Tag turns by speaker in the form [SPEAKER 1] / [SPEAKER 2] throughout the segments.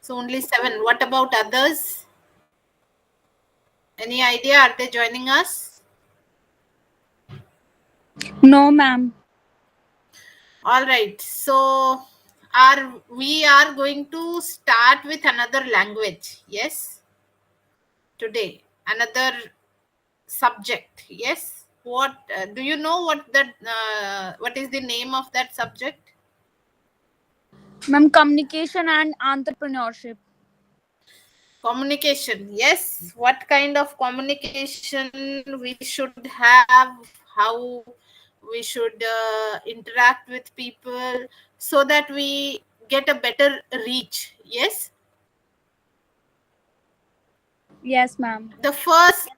[SPEAKER 1] So only 7. What about others? Any idea? Are they joining us?
[SPEAKER 2] No, ma'am.
[SPEAKER 1] All right. So we are going to start with another language. Yes. Today, another subject. Yes. What do you know? What is the name of that subject?
[SPEAKER 2] Ma'am, communication and entrepreneurship.
[SPEAKER 1] Communication. Yes. What kind of communication we should have? How we should interact with people so that we get a better reach. Yes.
[SPEAKER 2] Yes, ma'am.
[SPEAKER 1] The first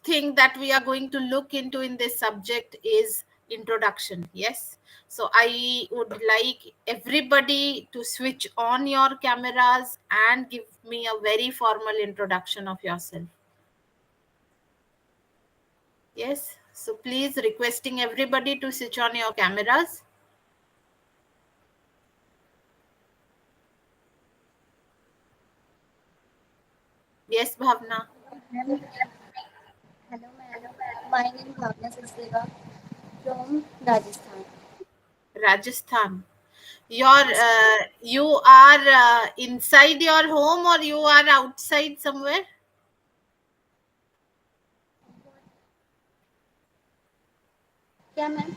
[SPEAKER 1] thing that we are going to look into in this subject is introduction. Yes, so I would like everybody to switch on your cameras and give me a very formal introduction of yourself. Yes, so please requesting everybody to switch on your cameras. Yes, Bhavna.
[SPEAKER 3] Hello, ma'am. My name is Bhavna Sachdeva from Rajasthan.
[SPEAKER 1] Rajasthan. You are inside your home or you are outside somewhere?
[SPEAKER 3] क्या ma'am?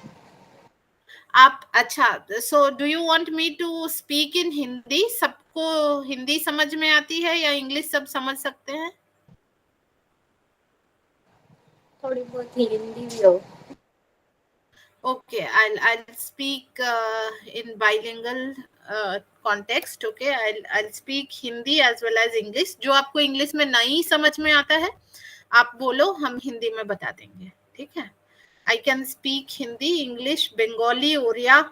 [SPEAKER 1] आप अच्छा, so do you want me to speak in Hindi? सबको हिंदी समझ में आती है या English सब समझ सकते हैं?
[SPEAKER 3] थोड़ी बहुत हिंदी भी हो.
[SPEAKER 1] Okay, I'll speak in bilingual context. Okay, I'll speak Hindi as well as English. जो आपको इंग्लिश में नहीं समझ में आता है आप बोलो, हम हिंदी में बता देंगे. ठीक है? I can speak Hindi, English, Bengali, Oriya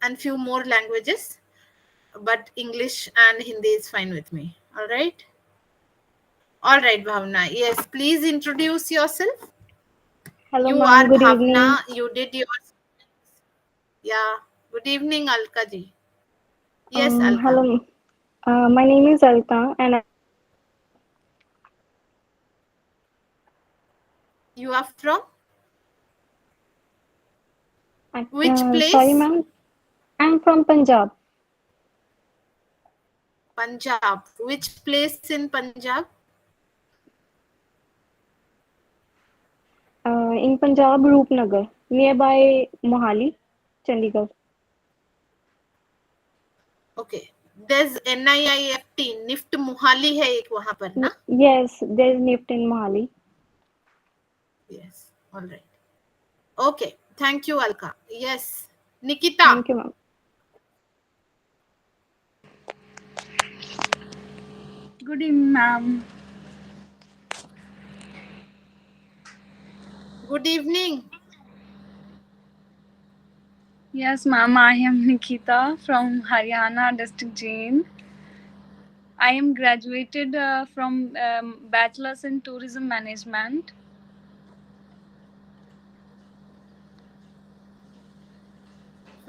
[SPEAKER 1] and few more languages, but English and Hindi is fine with me. All right. All right, Bhavna. Yes, please introduce yourself.
[SPEAKER 4] Hello,
[SPEAKER 1] You
[SPEAKER 4] ma'am.
[SPEAKER 1] are
[SPEAKER 4] Good
[SPEAKER 1] Bhavna.
[SPEAKER 4] evening.
[SPEAKER 1] You did your. Yeah. Good evening, Alka ji. Yes, Alka.
[SPEAKER 4] Hello. My name is Alka, and
[SPEAKER 1] You are from
[SPEAKER 4] I,
[SPEAKER 1] which
[SPEAKER 4] sorry,
[SPEAKER 1] place?
[SPEAKER 4] ma'am. I'm from Punjab.
[SPEAKER 1] Punjab. Which place in Punjab?
[SPEAKER 4] In Punjab, Roopnagar, nearby Mohali, Chandigarh.
[SPEAKER 1] Okay. There's NIIFT, NIFT Mohali है एक वहाँ पर ना?
[SPEAKER 4] Yes, there's NIFT in Mohali.
[SPEAKER 1] Yes. All right. Okay. Thank you, Alka. Yes. Nikita.
[SPEAKER 4] Thank you, ma'am.
[SPEAKER 2] Good evening, ma'am.
[SPEAKER 1] Good evening.
[SPEAKER 2] Yes, ma'am. I am Nikita from Haryana district, Jain. I am graduated from Bachelor's in Tourism Management.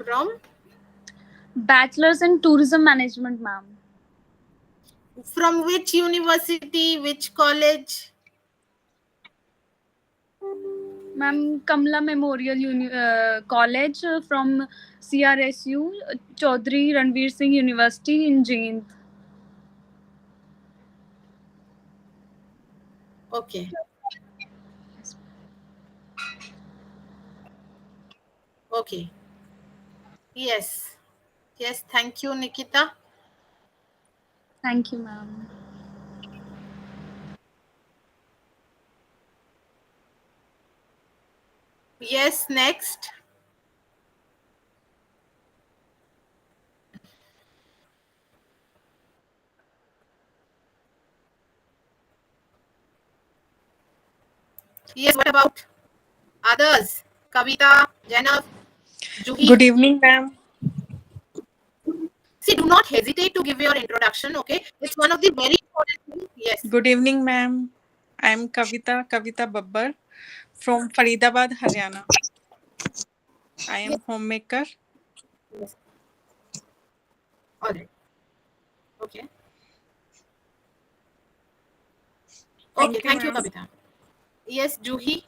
[SPEAKER 1] From?
[SPEAKER 2] Bachelor's in Tourism Management, ma'am.
[SPEAKER 1] From which university? Which college?
[SPEAKER 2] Ma'am, Kamla Memorial College from CRSU, Chaudhry Ranveer Singh University in Jain.
[SPEAKER 1] Okay. Okay. Yes. Yes. Thank you, Nikita.
[SPEAKER 2] Thank you, ma'am.
[SPEAKER 1] Yes. Next. Yes. What about others? Kavita, Jainav, Juhi.
[SPEAKER 5] Good evening, ma'am.
[SPEAKER 1] See, do not hesitate to give your introduction. Okay, it's one of the very important things. Yes.
[SPEAKER 5] Good evening, ma'am. I'm Kavita Babbar from Faridabad, Haryana. I am homemaker.
[SPEAKER 1] Yes. All right. Okay. Okay.
[SPEAKER 5] Thank you,
[SPEAKER 1] Thank you,
[SPEAKER 5] ma'am.
[SPEAKER 1] Kavita. Yes, Juhi.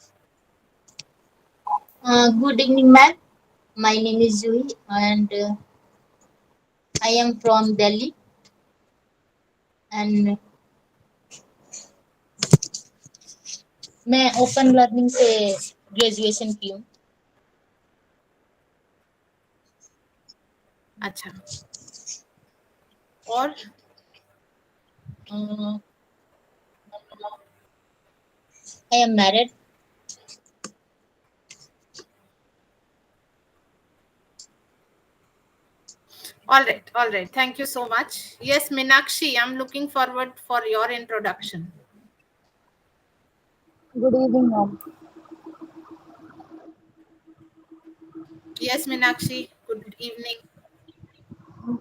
[SPEAKER 3] Good evening, ma'am. My name is Juhi, and I am from Delhi. And मैं open learning से graduation की हूँ.
[SPEAKER 1] अच्छा. और
[SPEAKER 3] Uh, I am married.
[SPEAKER 1] all right. Thank you so much. Yes, Minakshi, I'm looking forward for your introduction.
[SPEAKER 6] Good evening, ma'am.
[SPEAKER 1] Yes, Minakshi. Good evening.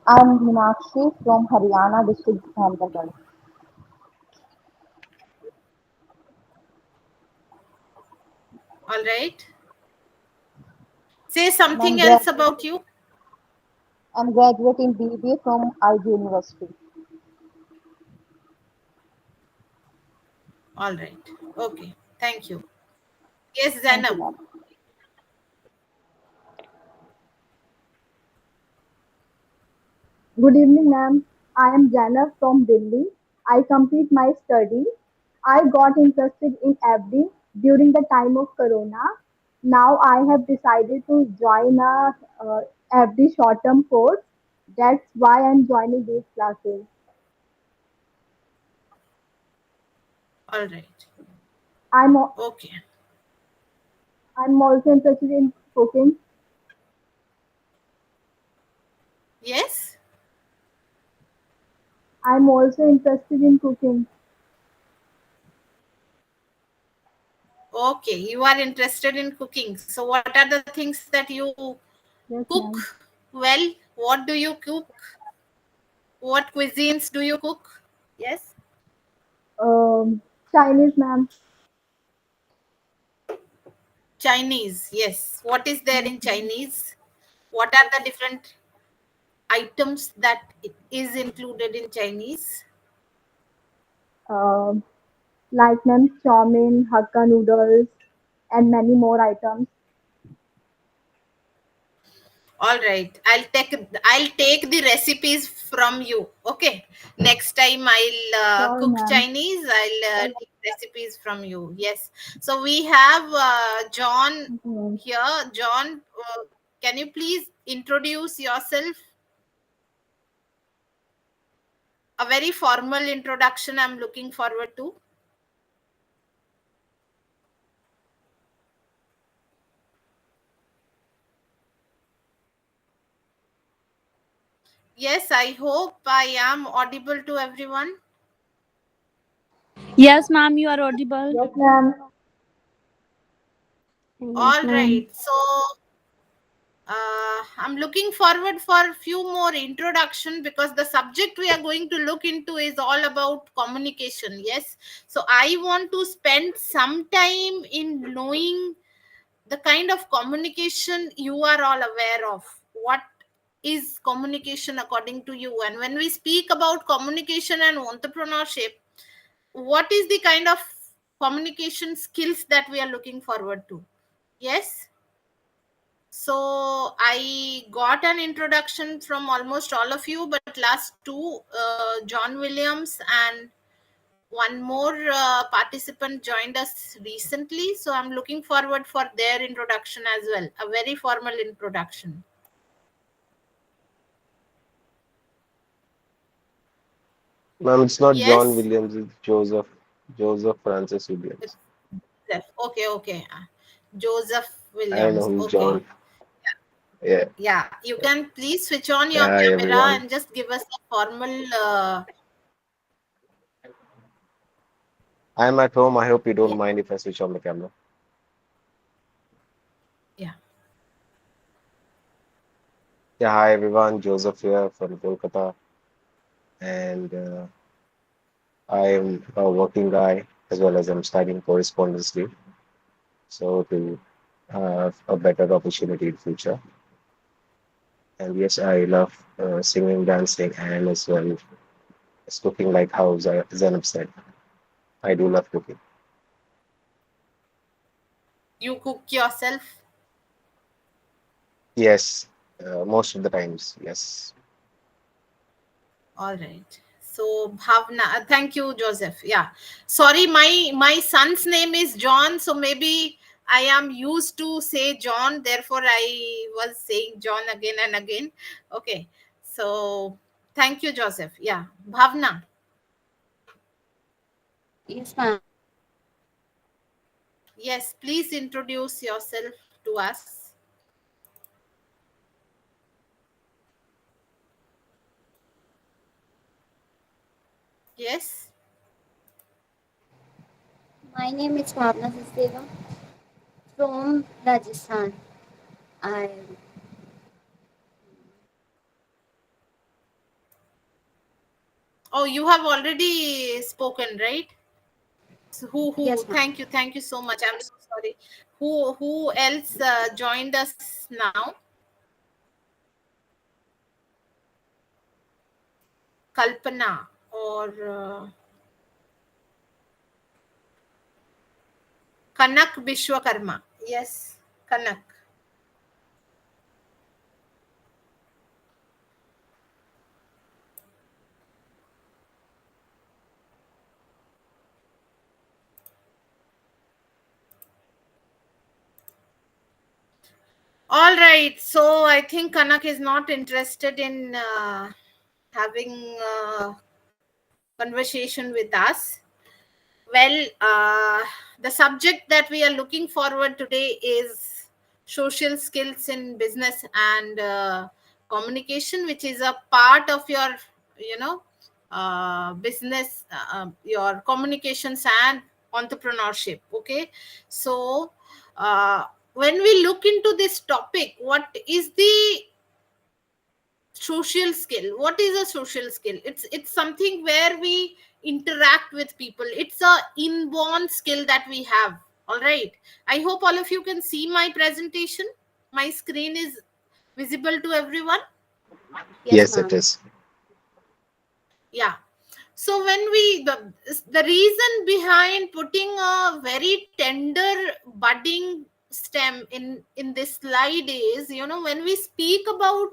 [SPEAKER 6] I'm Meenakshi from Haryana district, Ahmedabad.
[SPEAKER 1] All right. Say
[SPEAKER 6] And I'm
[SPEAKER 1] something else
[SPEAKER 6] graduate.
[SPEAKER 1] about you.
[SPEAKER 6] I'm graduate in BBA from IG University.
[SPEAKER 1] All right. Okay. Thank you. Yes,
[SPEAKER 6] Thank you,
[SPEAKER 1] Zainab.
[SPEAKER 6] ma'am. Good evening, ma'am. I am Jana from Delhi. I complete my study. I got interested in FD during the time of Corona. Now I have decided to join a FD short-term course. That's why I'm joining these classes.
[SPEAKER 1] All right.
[SPEAKER 6] I'm al-
[SPEAKER 1] Okay.
[SPEAKER 6] I'm also interested in cooking.
[SPEAKER 1] Yes.
[SPEAKER 6] I'm also interested in cooking.
[SPEAKER 1] Okay. You are interested in cooking. So, what are the things that you
[SPEAKER 6] Yes,
[SPEAKER 1] cook
[SPEAKER 6] ma'am.
[SPEAKER 1] well? What do you cook? What cuisines do you cook? Yes.
[SPEAKER 6] Chinese, ma'am.
[SPEAKER 1] Chinese. Yes. What is there
[SPEAKER 6] Yes,
[SPEAKER 1] in
[SPEAKER 6] ma'am.
[SPEAKER 1] Chinese? What are the different items that it is included in Chinese?
[SPEAKER 6] Um, like ma'am, chow mein, hakka noodles, and many more items.
[SPEAKER 1] All right. I'll take the recipes from you. Okay. Next time I'll
[SPEAKER 6] Sure,
[SPEAKER 1] cook
[SPEAKER 6] ma'am.
[SPEAKER 1] Chinese. I'll take recipes from you. Yes. So we have John
[SPEAKER 6] Okay, ma'am.
[SPEAKER 1] here. John, can you please introduce yourself? A very formal introduction I'm looking forward to. Yes, I hope I am audible to everyone.
[SPEAKER 2] Yes, ma'am, you are audible.
[SPEAKER 6] Yes, ma'am.
[SPEAKER 4] Yes,
[SPEAKER 1] All
[SPEAKER 4] ma'am.
[SPEAKER 1] right. So I'm looking forward for a few more introduction because the subject we are going to look into is all about communication. Yes. So I want to spend some time in knowing the kind of communication you are all aware of. What is communication according to you? And when we speak about communication and entrepreneurship, what is the kind of communication skills that we are looking forward to? Yes. So I got an introduction from almost all of you, but last two, John Williams and one more participant joined us recently. So I'm looking forward for their introduction as well, a very formal introduction.
[SPEAKER 7] Ma'am, it's not John
[SPEAKER 1] Yes.
[SPEAKER 7] Williams, it's Joseph Francis Williams.
[SPEAKER 1] Okay, okay. Joseph
[SPEAKER 7] I don't know
[SPEAKER 1] Williams.
[SPEAKER 7] who's
[SPEAKER 1] Okay.
[SPEAKER 7] John. Yeah.
[SPEAKER 1] Yeah, you can please switch on
[SPEAKER 7] Yeah,
[SPEAKER 1] your
[SPEAKER 7] hi
[SPEAKER 1] camera
[SPEAKER 7] everyone.
[SPEAKER 1] and just give us a formal.
[SPEAKER 7] I'm at home. I hope you don't
[SPEAKER 1] Yeah,
[SPEAKER 7] mind if I switch on the camera.
[SPEAKER 1] yeah.
[SPEAKER 7] Yeah, hi everyone. Joseph here from Kolkata, and I am a working guy as well as I'm studying correspondence, so to have a better opportunity in future. And yes, I love singing, dancing, and as well as cooking, like how Zainab said. I do love cooking.
[SPEAKER 1] You cook yourself?
[SPEAKER 7] Yes, most of the times, yes.
[SPEAKER 1] All right. So Bhavna, thank you, Joseph. Yeah. Sorry, my son's name is John, so maybe I am used to say John, therefore I was saying John again and again. Okay. So thank you, Joseph. Yeah. Bhavna.
[SPEAKER 8] Yes, ma'am.
[SPEAKER 1] Yes, please introduce yourself to us. Yes.
[SPEAKER 8] My name is Bhavna Sachdeva from Rajasthan. I
[SPEAKER 1] Oh, you have already spoken, right? So who?
[SPEAKER 8] yes, ma'am.
[SPEAKER 1] Thank you so much. I'm so sorry. Who else joined us now? Kalpana or Kanak Vishwakarma. Yes, Kanak. All right. So I think Kanak is not interested in having conversation with us. Well, the subject that we are looking forward today is social skills in business and communication, which is a part of your, you know, business, your communications and entrepreneurship. Okay, so uh, when we look into this topic, what is the social skill? What is a social skill? It's something where we interact with people. It's a inborn skill that we have. All right, I hope all of you can see my presentation. My screen is visible to everyone.
[SPEAKER 8] Yes,
[SPEAKER 7] Yes, it
[SPEAKER 8] ma'am.
[SPEAKER 7] is.
[SPEAKER 1] Yeah. So when we the reason behind putting a very tender budding stem in this slide is, you know, when we speak about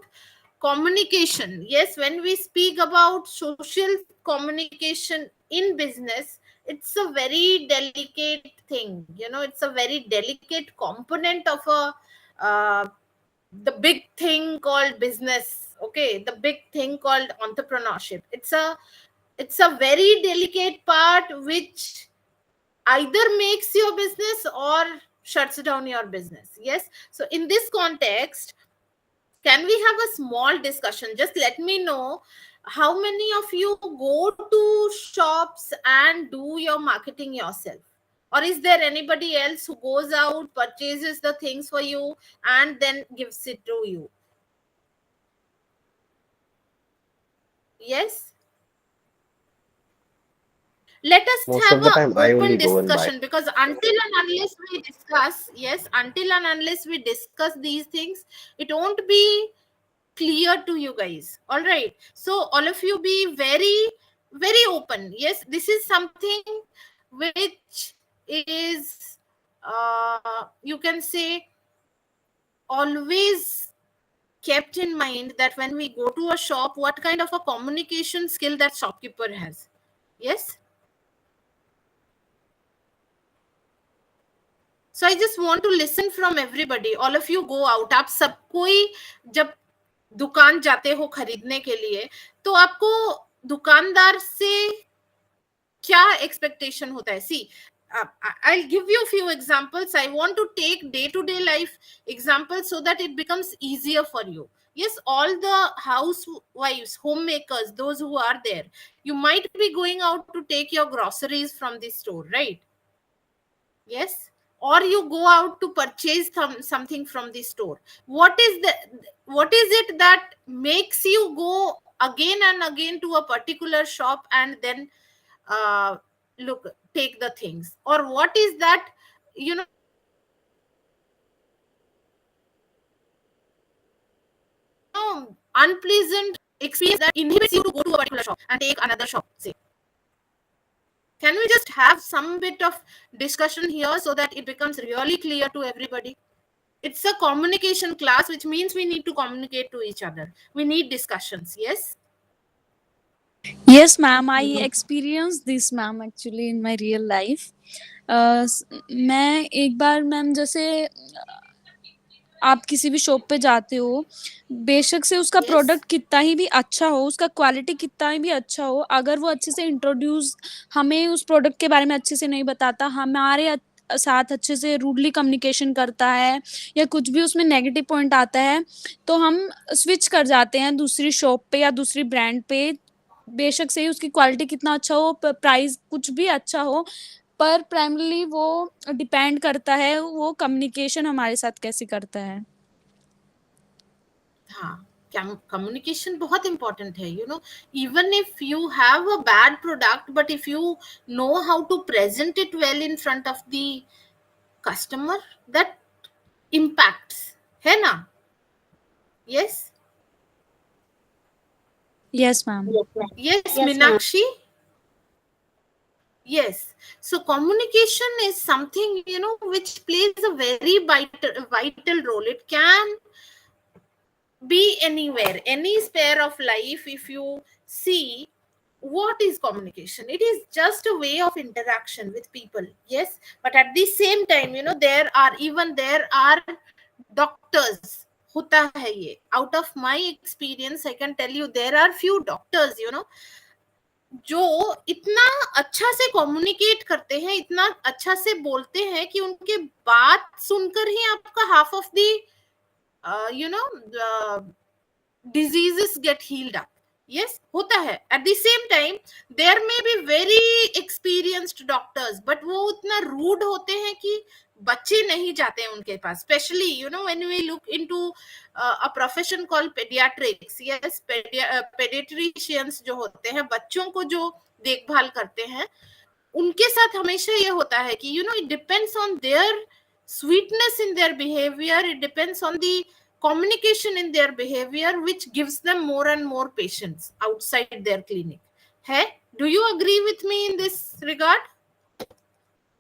[SPEAKER 1] communication, yes, when we speak about social communication in business, it's a very delicate thing, you know, it's a very delicate component of a the big thing called business. Okay, the big thing called entrepreneurship. It's a very delicate part which either makes your business or shuts down your business. Yes, so in this context, can we have a small discussion? Just let me know how many of you go to shops and do your marketing yourself, or is there anybody else who goes out, purchases the things for you and then gives it to you? Yes, let us
[SPEAKER 7] Most
[SPEAKER 1] have
[SPEAKER 7] of the
[SPEAKER 1] a
[SPEAKER 7] time, I
[SPEAKER 1] open
[SPEAKER 7] only go and
[SPEAKER 1] discussion,
[SPEAKER 7] buy.
[SPEAKER 1] because until and unless we discuss, yes, until and unless we discuss these things, it won't be clear to you guys. All right, so all of you be very open. Yes, this is something which is you can say always kept in mind, that when we go to a shop, what kind of a communication skill that shopkeeper has. Yes, so I just want to listen from everybody. All of you go out. आप सब कोई जब दुकान जाते हो खरीदने के लिए, तो आपको दुकानदार से क्या एक्सपेक्टेशन होता है? सी, I'll give you a few examples. I want to take day to day life examples so that it becomes easier for you. Yes, all the housewives, homemakers, those who are there, you might be going out to take your groceries from the store, right? Yes, or you go out to purchase something from the store. What is it that makes you go again and again to a particular shop and then uh, look, take the things? Or what is that, you know, makes you unpleasant experience that inhibits you to go to a particular shop and take another shop, say? Can we just have some bit of discussion here so that it becomes really clear to everybody? It's a communication class, which means we need to communicate to each other. We need discussions. Yes?
[SPEAKER 2] Yes, ma'am. I experienced this, ma'am, actually in my real life. मैं एक बार ma'am जैसे आप किसी भी shop पे जाते हो, बेशक से उसका
[SPEAKER 1] Yes.
[SPEAKER 2] प्रोडक्ट कितना ही भी अच्छा हो, उसका क्वालिटी कितना ही भी अच्छा हो, अगर वो अच्छे से इंट्रोड्यूस हमें उस प्रोडक्ट के बारे में अच्छे से नहीं बताता, हमारे साथ अच्छे से रूडली कम्युनिकेशन करता है या कुछ भी उसमें नेगेटिव पॉइंट आता है, तो हम स्विच कर जाते हैं दूसरी शॉप पे या दूसरी ब्रांड पे। बेशक से ही उसकी क्वालिटी कितना अच्छा हो, प्राइस कुछ भी अच्छा हो, पर प्राइमरली वो डिपेंड करता है वो कम्युनिकेशन हमारे साथ कैसे करता है।
[SPEAKER 1] हाँ, communication बहुत important है, even if you have a bad product, but if you know how to present it well in front of the customer, that impacts, है ना? Yes?
[SPEAKER 2] Yes, ma'am.
[SPEAKER 1] Yes,
[SPEAKER 8] Yes, ma'am.
[SPEAKER 1] Meenakshi? Yes. So communication is something, which plays a very vital role. It can be anywhere, any sphere of life. If you see, what is communication? It is just a way of interaction with people. Yes. But at the same time, there are doctors. होता है ये. Out of my experience, I can tell you there are few doctors, जो इतना अच्छा से communicate करते हैं, इतना अच्छा से बोलते हैं कि उनके बात सुनकर ही आपका half of the diseases get healed up. Yes, होता है. At the same time, there may be very experienced doctors, but वो उतना rude होते हैं कि बच्चे नहीं जाते हैं उनके पास. Especially, when we look into a profession called pediatrics. Yes, pediatricians जो होते हैं, बच्चों को जो देखभाल करते हैं, उनके साथ हमेशा ये होता है कि it depends on their sweetness in their behavior. It depends on the communication in their behavior, which gives them more and more patients outside their clinic. है? Do you agree with me in this regard?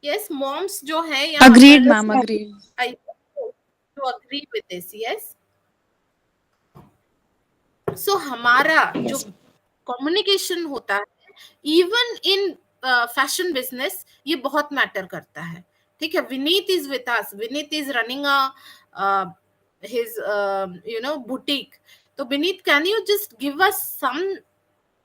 [SPEAKER 1] Yes, moms जो है यहाँ
[SPEAKER 2] Agreed,
[SPEAKER 1] पर,
[SPEAKER 2] ma'am. Agreed.
[SPEAKER 1] I hope you agree with this. Yes. So हमारा जो communication होता है, even in fashion business, ये बहुत मैटर करता है. ठीक है. Vineet is with us. Vineet is running his boutique. So Vineet, can you just give us some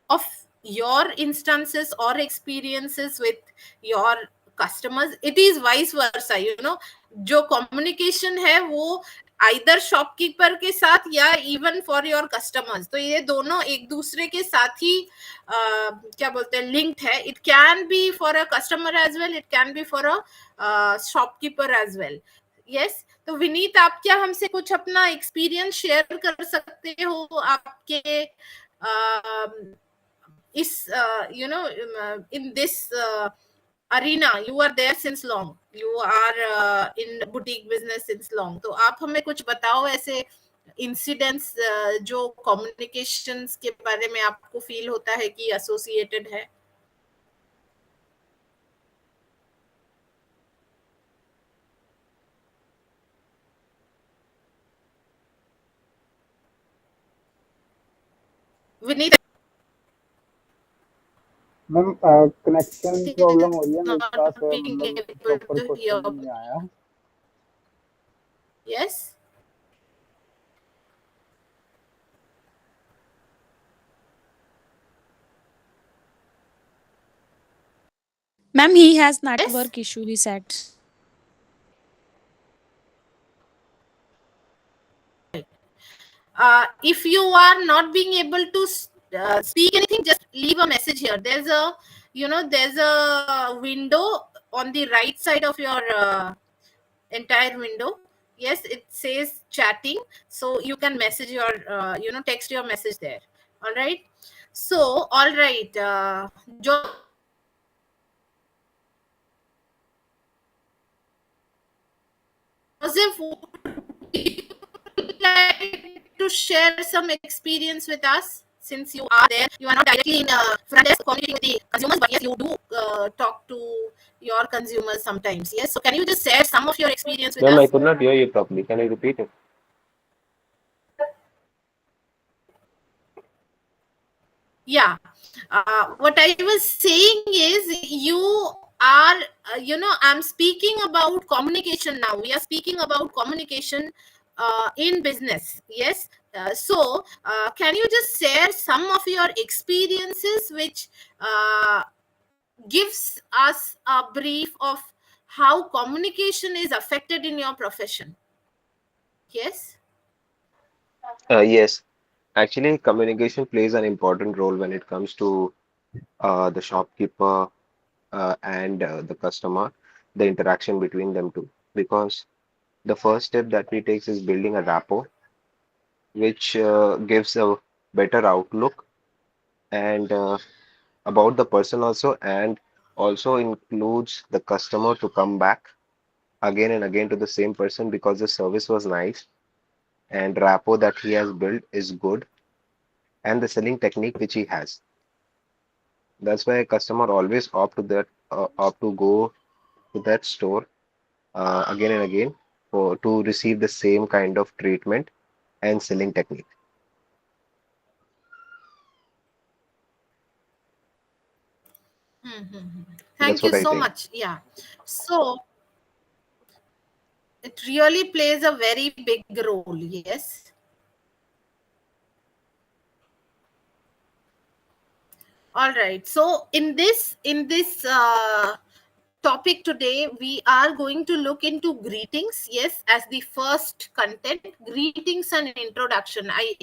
[SPEAKER 1] of your instances or experiences with your customers? It is vice versa, जो communication है वो either shopkeeper के साथ या even for your customers. तो ये दोनों एक दूसरे के साथ ही क्या बोलते हैं, linked है. It can be for a customer as well, it can be for a shopkeeper as well. Yes. तो विनीत, आप क्या हमसे कुछ अपना एक्सपीरियंस शेयर कर सकते हो? आपके is in this arena, you are there since long, you are in boutique business since long. तो आप हमें कुछ बताओ ऐसे इंसिडेंट्स जो कम्युनिकेशंस के बारे में आपको फील होता है कि एसोसिएटेड है. विनीत,
[SPEAKER 9] मैम कनेक्शन प्रॉब्लम हो रही है मेरे पास, मतलब प्रॉपर क्वेश्चन नहीं आया.
[SPEAKER 1] Yes.
[SPEAKER 2] Ma'am, he has network issue, he said.
[SPEAKER 1] If you are not being able to speak anything, just leave a message here. There's a window on the right side of your entire window. Yes, it says chatting, so you can message your text your message there. All right. So all right, Joseph, like to share some experience with us, since you are there? You are not directly in front desk communicating with the consumers, but yes, you do talk to your consumers sometimes. Yes, so can you just share some of your experience with
[SPEAKER 7] Ma'am, I
[SPEAKER 1] us?
[SPEAKER 7] could not hear you properly. Can you repeat it?
[SPEAKER 1] Yeah, what I was saying is, you are I'm speaking about communication now. We are speaking about communication in business. Yes. Can you just share some of your experiences which gives us a brief of how communication is affected in your profession? Yes.
[SPEAKER 7] Yes. Actually, communication plays an important role when it comes to the shopkeeper and the customer, the interaction between them two. Because the first step that we take is building a rapport, which gives a better outlook and about the person also, and also includes the customer to come back again and again to the same person because the service was nice and rapport that he has built is good and the selling technique which he has. That's why a customer always opt to go to that store again and again for to receive the same kind of treatment and selling technique. That's
[SPEAKER 1] Thank you
[SPEAKER 7] what I
[SPEAKER 1] so
[SPEAKER 7] think.
[SPEAKER 1] much. Yeah. So it really plays a very big role. Yes. All right. So in this topic today, we are going to look into greetings. Yes, as the first content, greetings and introduction. I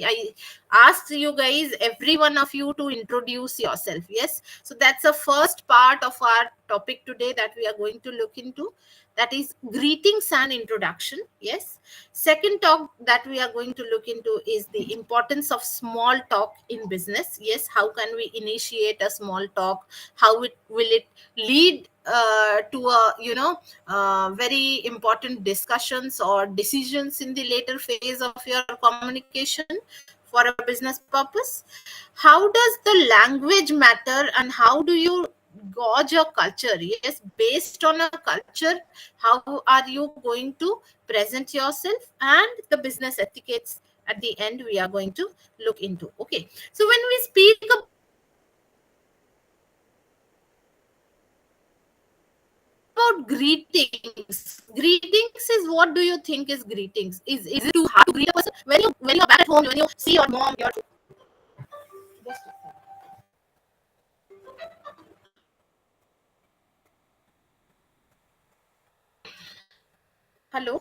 [SPEAKER 1] asked you guys, every one of you, to introduce yourself. Yes. So that's the first part of our topic today that we are going to look into. That is greetings and introduction. Yes. Second talk that we are going to look into is the importance of small talk in business. Yes, how can we initiate a small talk? How it will it lead to a very important discussions or decisions in the later phase of your communication for a business purpose? How does the language matter, and how do you gauge your culture? Yes, based on a culture, how are you going to present yourself, and the business etiquettes at the end we are going to look into. Okay, so when we speak about greetings is, what do you think is greetings? Is it too hard to greet a person when you're back at home, when you see your mom, your hello,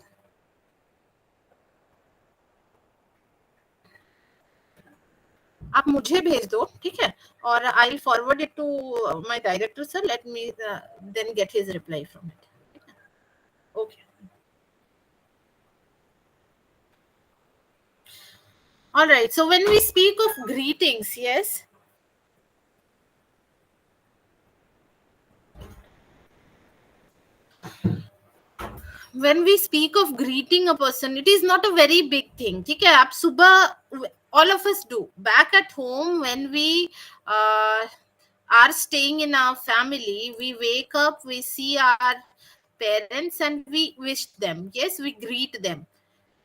[SPEAKER 1] आप मुझे भेज दो, ठीक है, और I will forward it to my director sir. Let me then get his reply from it. Okay. All right. So when we speak of greetings, yes, when we speak of greeting a person, it is not a very big thing. ठीक है, आप सुबह, all of us do back at home when we uh, are staying in our family. We wake up, we see our parents, and we wish them. Yes, we greet them.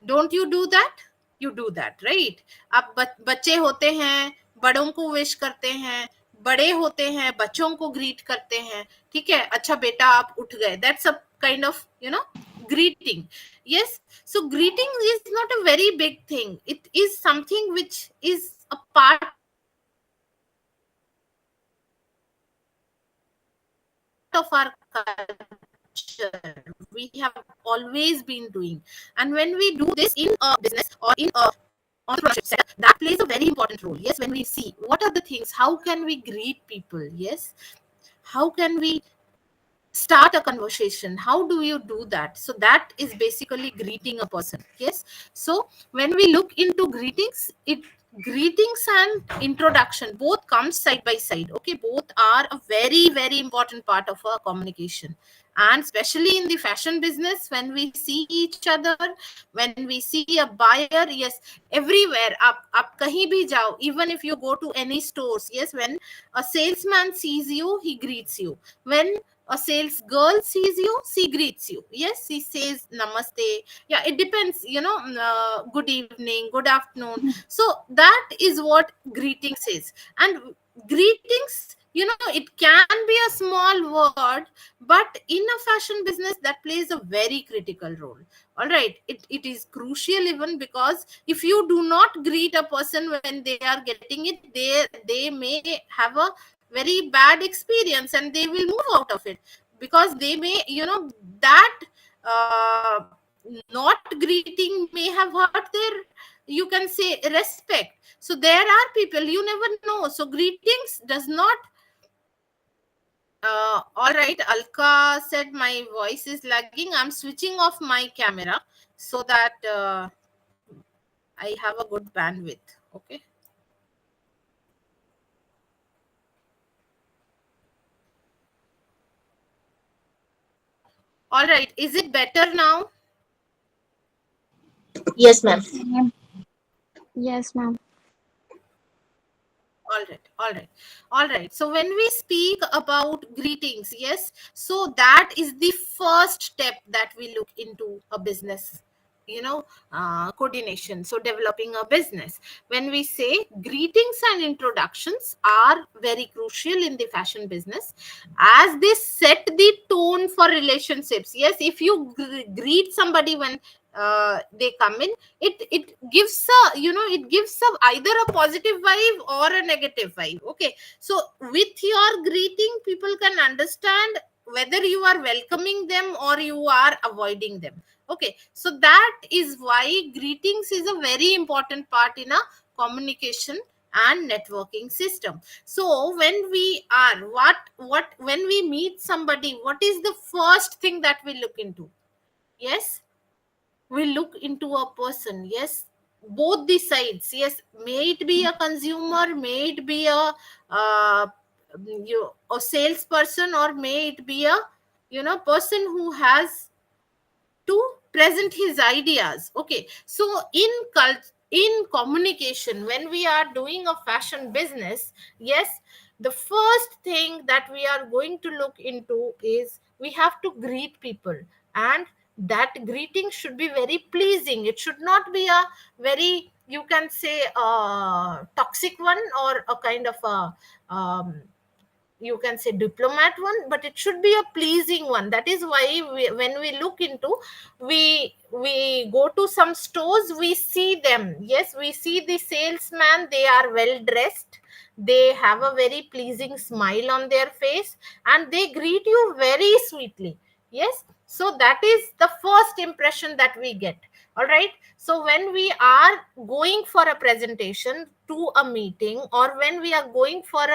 [SPEAKER 1] Don't you do that? You do that, right? अब बच्चे होते हैं, बड़ों को wish करते हैं, बड़े होते हैं, बच्चों को ग्रीट करते हैं. ठीक है, अच्छा बेटा आप उठ गए. That's a kind of greeting. Yes, so greeting is not a very big thing. It is something which is a part of our culture. We have always been doing, and when we do this in a business or in a entrepreneurship setup, that plays a very important role. Yes, when we see what are the things, how can we greet people? Yes, how can we start a conversation? How do you do that? So that is basically greeting a person. Yes, so when we look into greetings, it greetings and introduction both come side by side. Okay, both are a very very important part of our communication, and especially in the fashion business, when we see each other, when we see a buyer, yes, everywhere, up kahin bhi jao, even if you go to any stores, yes, when a salesman sees you, he greets you. When a sales girl sees you, she greets you. Yes, she says namaste. Yeah, it depends, good evening, good afternoon. So that is what greetings is. And greetings, it can be a small word, but in a fashion business that plays a very critical role. All right, it is crucial, even because if you do not greet a person when they are getting it, they may have a very bad experience and they will move out of it, because they may, that uh, not greeting may have hurt their, you can say, respect. So there are people, you never know. So greetings does not, all right, Alka said my voice is lagging. I'm switching off my camera so that I have a good bandwidth. Okay. All right. Is it better now?
[SPEAKER 3] Yes, ma'am.
[SPEAKER 4] Yes, ma'am.
[SPEAKER 1] All right, all right, all right. So when we speak about greetings, yes, so that is the first step that we look into a business, coordination. So developing a business, when we say greetings and introductions are very crucial in the fashion business, as they set the tone for relationships. Yes, if you greet somebody when they come in, it gives a, it gives a, either a positive vibe or a negative vibe. Okay, so with your greeting, people can understand whether you are welcoming them or you are avoiding them. Okay, so that is why greetings is a very important part in a communication and networking system. So when we are what when we meet somebody, what is the first thing that we look into? Yes, we look into a person. Yes, both the sides. Yes, may it be a consumer, may it be a a salesperson, or may it be a, person who has to present his ideas. Okay, so in communication, when we are doing a fashion business, yes, the first thing that we are going to look into is we have to greet people, and that greeting should be very pleasing. It should not be a very, you can say, toxic one, or a kind of a, you can say, diplomat one, but it should be a pleasing one. That is why when we look into, we go to some stores, we see them. Yes, we see the salesman, they are well dressed, they have a very pleasing smile on their face, and they greet you very sweetly. Yes, so that is the first impression that we get. All right, so when we are going for a presentation to a meeting, or when we are going for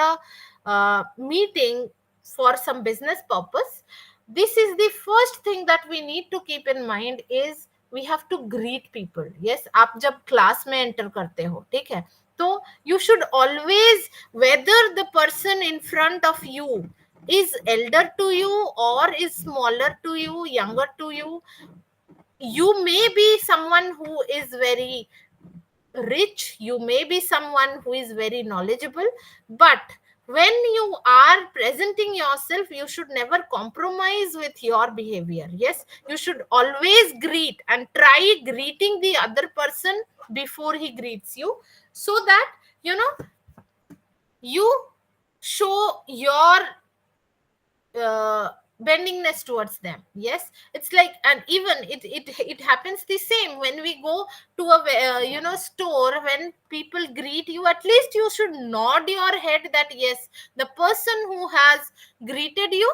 [SPEAKER 1] a meeting for some business purpose, this is the first thing that we need to keep in mind is we have to greet people. Yes, आप जब class में enter करते हो, ठीक है, तो you should always, whether the person in front of you is elder to you or is smaller to you, younger to you, you may be someone who is very rich, you may be someone who is very knowledgeable, but when you are presenting yourself, you should never compromise with your behavior. Yes, you should always greet and try greeting the other person before he greets you, so that you show your uh, bendingness towards them. Yes, it's like, and even it happens the same when we go to a store. When people greet you, at least you should nod your head that yes, the person who has greeted you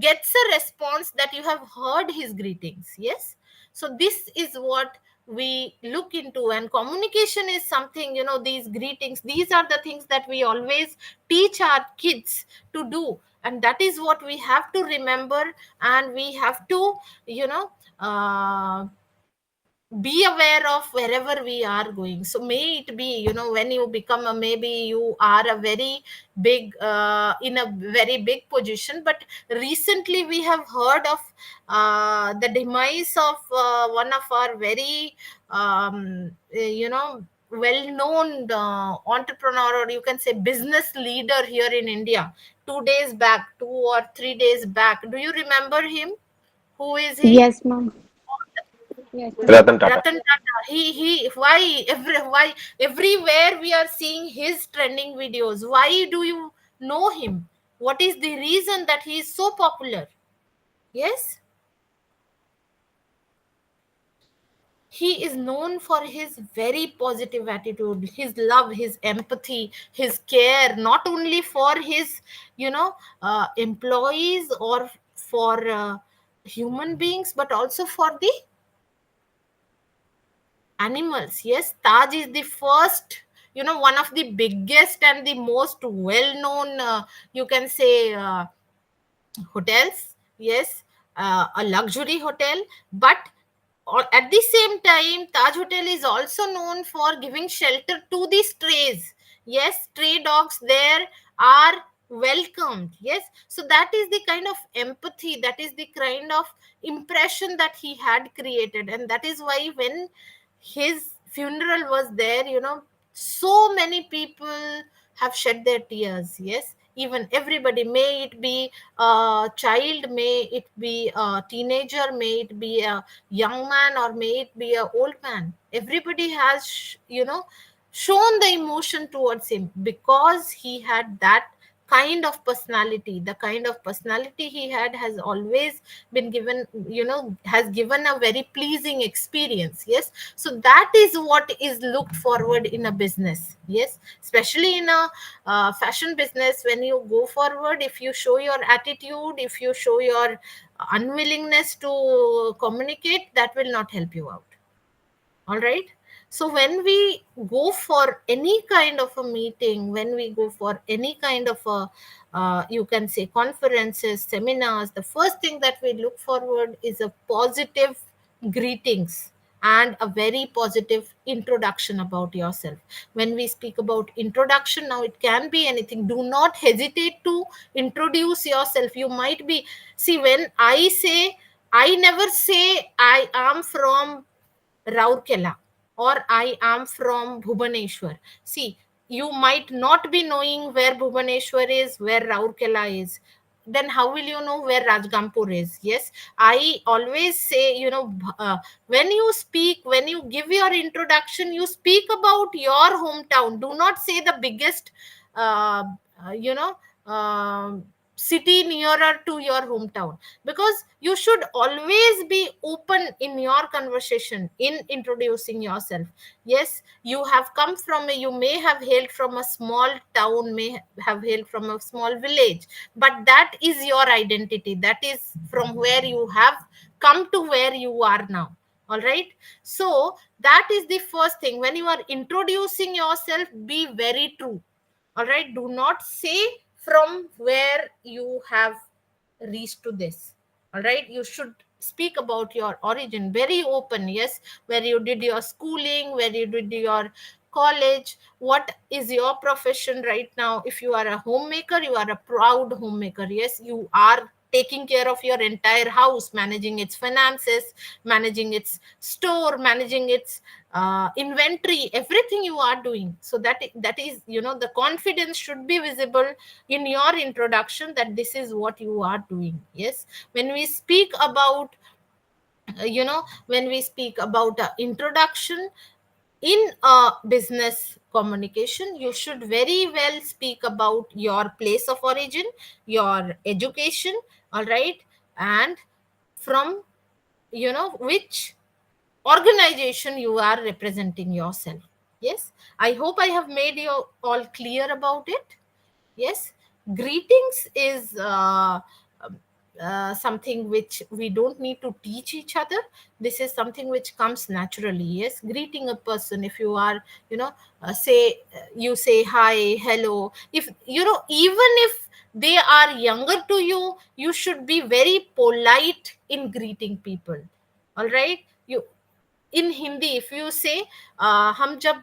[SPEAKER 1] gets a response that you have heard his greetings. Yes, so this is what we look into. And communication is something, these greetings, these are the things that we always teach our kids to do, and that is what we have to remember, and we have to, you know uh, be aware of wherever we are going. So may it be, when you become a, maybe you are a very big, in a very big position, but recently we have heard of the demise of one of our very well known entrepreneur, or you can say business leader here in India. 2 days back, 2 or 3 days back, do you remember him? Who is he?
[SPEAKER 4] Yes, ma'am. Yes, ma'am.
[SPEAKER 7] Ratan Tata.
[SPEAKER 1] Ratan Tata. Why everywhere we are seeing his trending videos? Why do you know him? What is the reason that he is so popular? Yes, he is known for his very positive attitude, his love, his empathy, his care, not only for his, employees or for human beings, but also for the animals. Yes, Taj is the first, one of the biggest and the most well known, you can say, hotels. Yes, a luxury hotel, but at the same time, Taj Hotel is also known for giving shelter to the strays. Yes, stray dogs there are welcomed. Yes, so that is the kind of empathy, that is the kind of impression that he had created, and that is why when his funeral was there, so many people have shed their tears. Yes, even everybody, may it be a child, may it be a teenager, may it be a young man, or may it be a old man, everybody has shown the emotion towards him, because he had that kind of personality. The kind of personality he had has always been given, has given a very pleasing experience. Yes, so that is what is looked forward in a business. Yes, especially in a fashion business, when you go forward, if you show your attitude, if you show your unwillingness to communicate, that will not help you out. All right, so when we go for any kind of a meeting, when we go for any kind of a you can say conferences, seminars, the first thing that we look forward is a positive greetings and a very positive introduction about yourself. When we speak about introduction, now it can be anything. Do not hesitate to introduce yourself. You might be, see, when I say, I never say I am from Raurkela or I am from Bhubaneswar. See, you might not be knowing where Bhubaneswar is, where Raurkela is. Then how will you know where Rajgampur is? Yes, I always say, when you speak, when you give your introduction, you speak about your hometown. Do not say the biggest, uh, uh, you know, um city nearer to your hometown, because you should always be open in your conversation in introducing yourself. Yes, you have come from you may have hailed from a small town, may have hailed from a small village, but that is your identity. That is from where you have come to where you are now. All right, so that is the first thing. When you are introducing yourself, be very true. All right, do not say from where you have reached to this. All right, you should speak about your origin very open. Yes, where you did your schooling, where you did your college, what is your profession right now. If you are a homemaker, you are a proud homemaker. Yes, you are taking care of your entire house, managing its finances, managing its store, managing its inventory, everything you are doing. So that is, the confidence should be visible in your introduction, that this is what you are doing. Yes, when we speak about when we speak about introduction in a business communication, you should very well speak about your place of origin, your education. All right, and from which organization you are representing yourself. Yes, I hope I have made you all clear about it. Yes, greetings is something which we don't need to teach each other. This is something which comes naturally. Yes, greeting a person, if you are, say, you say hi, hello. If even if they are younger to you, you should be very polite in greeting people. All right, in Hindi if you say हम जब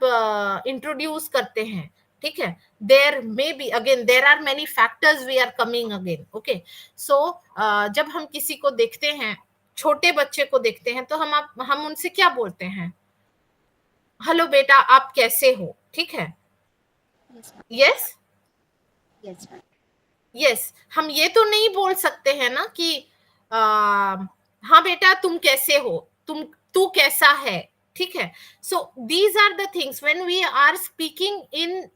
[SPEAKER 1] introduce करते हैं, ठीक है, there may be again there are many factors we are coming again, okay. So जब हम किसी को देखते हैं, छोटे बच्चे को देखते हैं, तो हम उनसे क्या बोलते हैं? हेलो बेटा, आप कैसे हो? ठीक है,
[SPEAKER 8] Yes, ma'am.
[SPEAKER 1] Yes
[SPEAKER 8] Yes, ma'am.
[SPEAKER 1] Yes. हम ये तो नहीं बोल सकते हैं ना कि हाँ बेटा तुम कैसे हो, तू कैसा है, ठीक है। So these are the things when we are speaking in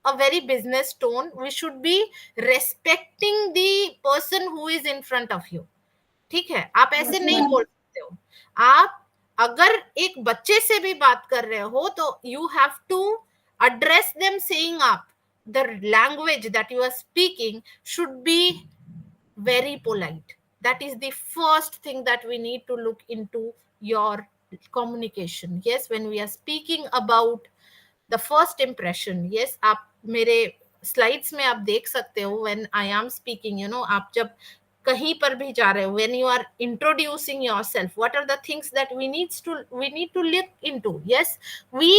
[SPEAKER 1] a very business tone, we should be respecting the person who is in front of you, ठीक है। आप ऐसे
[SPEAKER 3] Yes,
[SPEAKER 1] नहीं
[SPEAKER 3] ma'am.
[SPEAKER 1] बोल सकते हो। आप अगर एक बच्चे से भी बात कर रहे हो तो you have to address them saying up the language that you are speaking should be very polite. That is the first thing that we need to look into your communication. Yes, when we are speaking about the first impression, yes, आप मेरे slides में आप देख सकते हो when I am speaking, you know, आप जब कहीं पर भी जा रहे हो, when you are introducing yourself, what are the things that we need to look into? Yes, we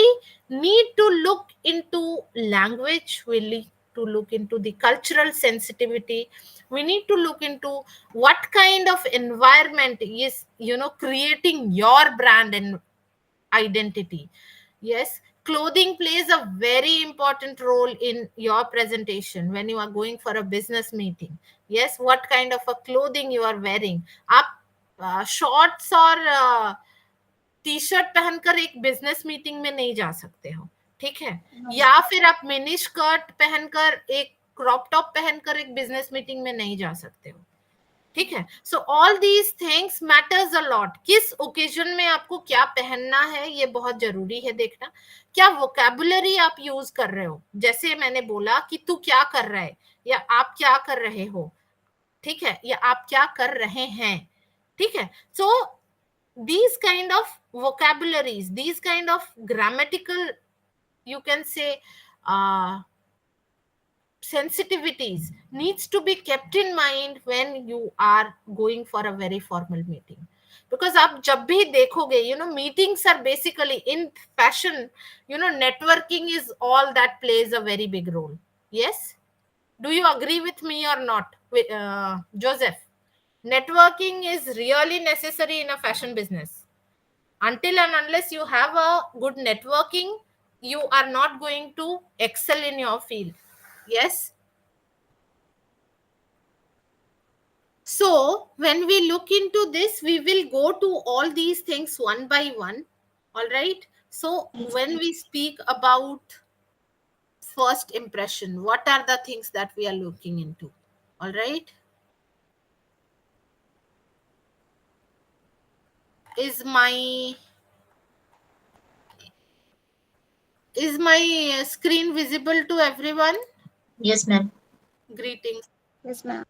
[SPEAKER 1] need to look into language, we need to look into the cultural sensitivity, we need to look into what kind of environment is, you know, creating your brand and identity. Yes, clothing plays a very important role in your presentation when you are going for a business meeting. Yes, what kind of a clothing you are wearing? आप shorts और T shirt पहनकर एक business meeting में नहीं जा सकते हो, ठीक है। या फिर आप मिनी स्कर्ट पहनकर, एक क्रॉप टॉप पहनकर एक बिजनेस मीटिंग में नहीं जा सकते हो, ठीक है। So all these things matters a lot. किस ओकेजन में आपको क्या पहनना है ये बहुत जरूरी है देखना। क्या वोकैबुलरी आप यूज कर रहे हो? जैसे मैंने बोला कि तू क्या कर रहा है, या आप क्या कर रहे हो, ठीक है, या आप क्या कर रहे हैं, ठीक है। सो these kind of vocabularies, these kind of grammatical, you can say, uh, sensitivities needs to be kept in mind when you are going for a very formal meeting. Because आप जब भी देखोगे, you know, meetings are basically in fashion, you know, networking is all that plays a very big role. Yes, do you agree with me or not, Joseph? Networking is really necessary in a fashion business. Until and unless you have a good networking, you are not going to excel in your field. Yes. So when we look into this, we will go to all these things one by one. All right. So when we speak about first impression, what are the things that we are looking into? All right. Is my screen visible to everyone?
[SPEAKER 3] Yes, ma'am.
[SPEAKER 1] Greetings.
[SPEAKER 8] Yes, ma'am.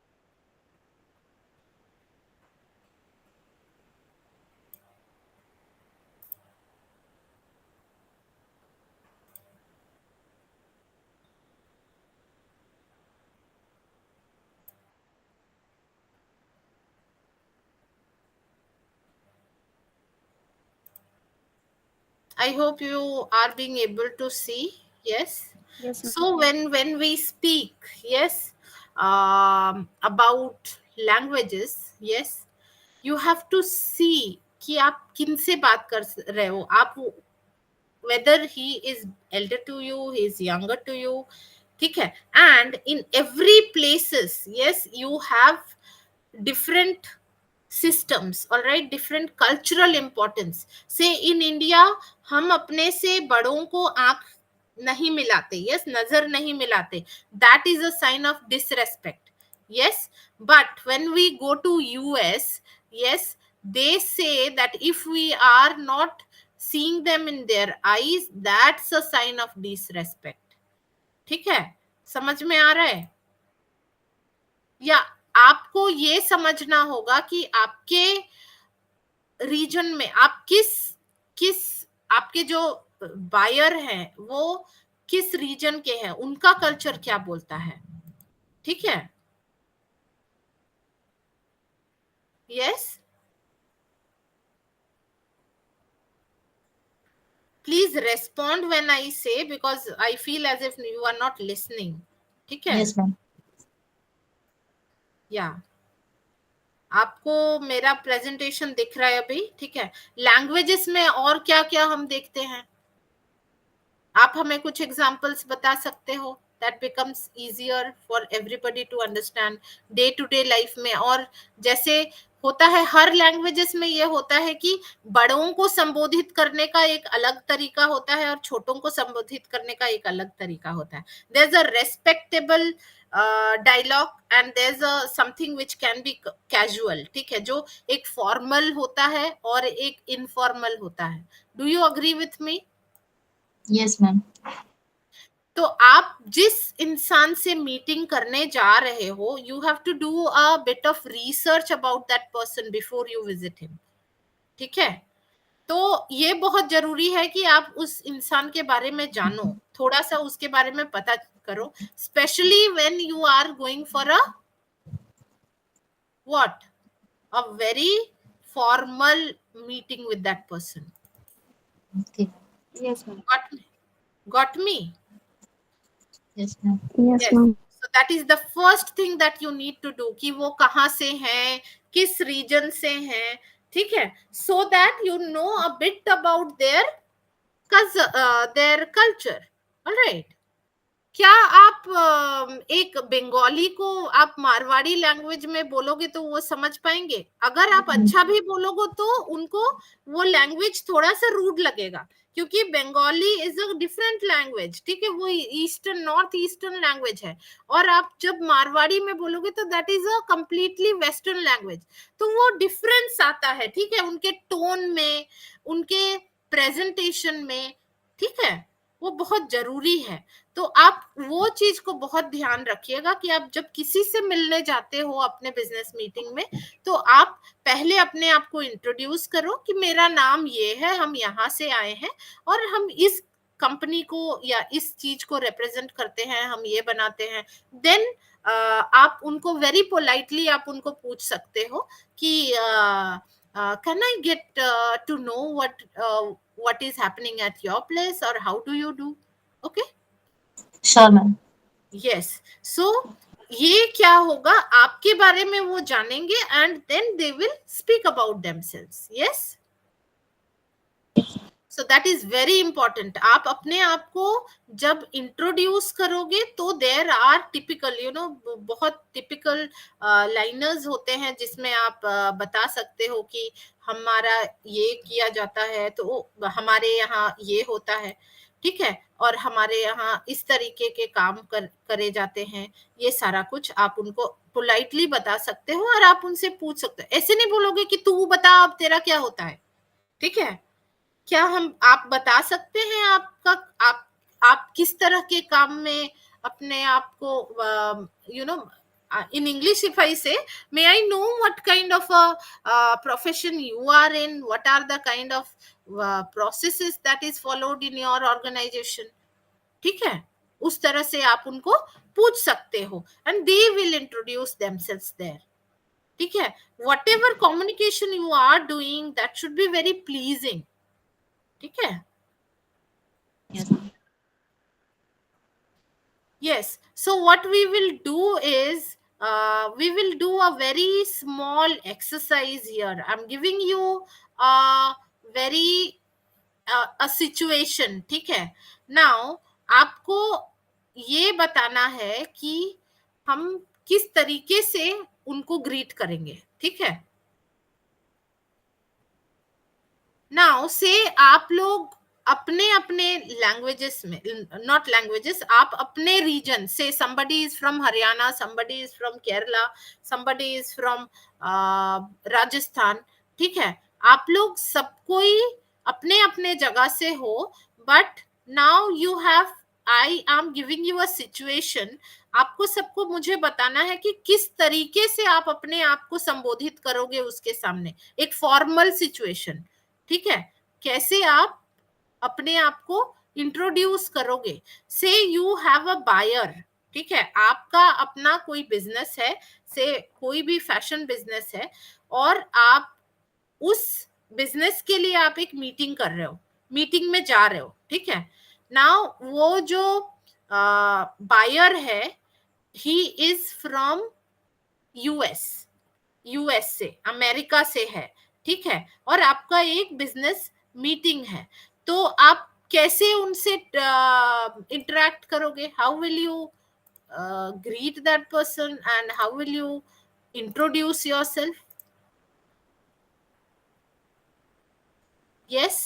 [SPEAKER 1] I hope you are being able to see. Yes.
[SPEAKER 8] Yes, ma'am.
[SPEAKER 1] So when we speak, yes, about languages, yes, you have to see कि आप किन से बात कर रहे हो। आप, whether he is elder to you, he is younger to you, ठीक है। And in every places, yes, you have different systems, all right, different cultural importance. Say in India, हम अपने से बड़ों को आंख नहीं मिलाते, yes, नजर नहीं मिलाते, that is a sign of disrespect. Yes, but when we go to US, yes, they say that if we are not seeing them in their eyes, that's a sign of disrespect. ठीक है, समझ में आ रहा है? या आपको ये समझना होगा कि आपके रीजन में आप किस किस आपके जो बायर हैं वो किस रीजन के हैं, उनका कल्चर क्या बोलता है, ठीक है। Yes, please respond when I say, because I feel as if you are not listening. ठीक है?
[SPEAKER 3] Yes, ma'am.
[SPEAKER 1] या आपको मेरा प्रेजेंटेशन दिख रहा है अभी? ठीक है. लैंग्वेजेस में और क्या क्या हम देखते हैं? आप हमें कुछ एग्जांपल्स बता सकते हो? That becomes easier for everybody to understand day to day life में. और जैसे होता है हर लैंग्वेजेस में, ये होता है कि बड़ों को संबोधित करने का एक अलग तरीका होता है और छोटों को संबोधित करने का एक अलग तरीका होता है. There is a respectable dialogue and there is a something which can be casual. ठीक है, जो एक फॉर्मल होता है और एक इनफॉर्मल होता है. Do you agree with me?
[SPEAKER 3] Yes, ma'am.
[SPEAKER 1] तो आप जिस इंसान से मीटिंग करने जा रहे हो, you have to do a bit of research about that person before you visit him. ठीक है? तो ये बहुत जरूरी है कि आप उस इंसान के बारे में जानो, थोड़ा सा उसके बारे में पता करो, specially when you are going for a what, a very formal meeting with that person.
[SPEAKER 3] Okay.
[SPEAKER 8] Yes, ma'am.
[SPEAKER 1] Got me?
[SPEAKER 3] Yes, ma'am.
[SPEAKER 4] Yes,
[SPEAKER 1] Yes.
[SPEAKER 4] ma'am.
[SPEAKER 1] So that is the first thing that you need to do, कि वो कहाँ से हैं, किस reason से हैं. ठीक है? So that you know a bit about their culture. All right. क्या आप एक बंगाली को आप मारवाड़ी लैंग्वेज में बोलोगे तो वो समझ पाएंगे? अगर आप अच्छा भी बोलोगे तो उनको वो लैंग्वेज थोड़ा सा रूड लगेगा, क्योंकि Bengali is a different language. ठीक है? वो ईस्टर्न, नॉर्थ ईस्टर्न लैंग्वेज है. और आप जब मारवाड़ी में बोलोगे तो that is a completely western language. तो वो डिफरेंस आता है. ठीक है? उनके टोन में, उनके प्रेजेंटेशन में. ठीक है? वो बहुत जरूरी है. तो आप वो चीज को बहुत ध्यान रखिएगा कि आप जब किसी से मिलने जाते हो अपने बिजनेस मीटिंग में, तो आप पहले अपने आप को इंट्रोड्यूस करो कि मेरा नाम ये है, हम यहाँ से आए हैं और हम इस कंपनी को या इस चीज को रिप्रेजेंट करते हैं, हम ये बनाते हैं. देन आप उनको वेरी पोलाइटली आप उनको पूछ सकते हो कि can I get to know what is happening at your place or how do you do. Okay?
[SPEAKER 3] Sure, ma'am.
[SPEAKER 1] Yes. So ये क्या होगा, आपके बारे में वो जानेंगे and then they will speak about themselves. Yes. So that is very important. आप अपने आप को जब इंट्रोड्यूस करोगे तो देर आर टिपिकल, बहुत टिपिकल लाइनर्स होते हैं जिसमें आप बता सकते हो कि हमारा ये किया जाता है, तो हमारे यहाँ ये होता है. ठीक है? और हमारे यहाँ इस तरीके के काम करे जाते हैं. ये सारा कुछ आप उनको पोलाइटली बता सकते हो और आप उनसे पूछ सकते हो. ऐसे नहीं बोलोगे कि तू बता अब तेरा क्या होता है. ठीक है? क्या आप बता सकते हैं आप किस तरह के काम में अपने आप को, in English if I say, may I know what kind of a profession you are in, what are the kind of processes that is followed in your organization. ठीक है? उस तरह से आप उनको पूछ सकते हो and they will introduce themselves there. ठीक है? Whatever communication you are doing, that should be very pleasing. ठीक है?
[SPEAKER 3] Yes, ma'am.
[SPEAKER 1] Yes. So what we will do is we will do a very small exercise here. I'm giving you a very a situation. ठीक है? Now आपको ये बताना है कि हम किस तरीके से उनको ग्रीट करेंगे. ठीक है? नाउ से आप लोग अपने अपने लैंग्वेजेस में, नॉट लैंग्वेजेस, आप अपने रीजन से, somebody is from Haryana, somebody is from Kerala, somebody is from Rajasthan. ठीक है? आप लोग सब कोई अपने अपने जगह से हो, but now you have, I am giving you a situation. आपको सबको मुझे बताना है कि किस तरीके से आप अपने आप को संबोधित करोगे उसके सामने. एक फॉर्मल सिचुएशन. ठीक है? कैसे आप अपने आप को इंट्रोड्यूस करोगे. से यू हैव अ बायर. ठीक है? आपका अपना कोई बिजनेस है, से कोई भी फैशन बिजनेस है, और आप उस बिजनेस के लिए आप एक मीटिंग कर रहे हो. मीटिंग में जा रहे हो, ठीक है। नाउ वो जो बायर है, ही इज फ्रॉम यूएस से, अमेरिका से है, ठीक है, और आपका एक बिजनेस मीटिंग है, तो आप कैसे उनसे इंटरेक्ट करोगे? How will you greet that person and how will you introduce yourself? Yes,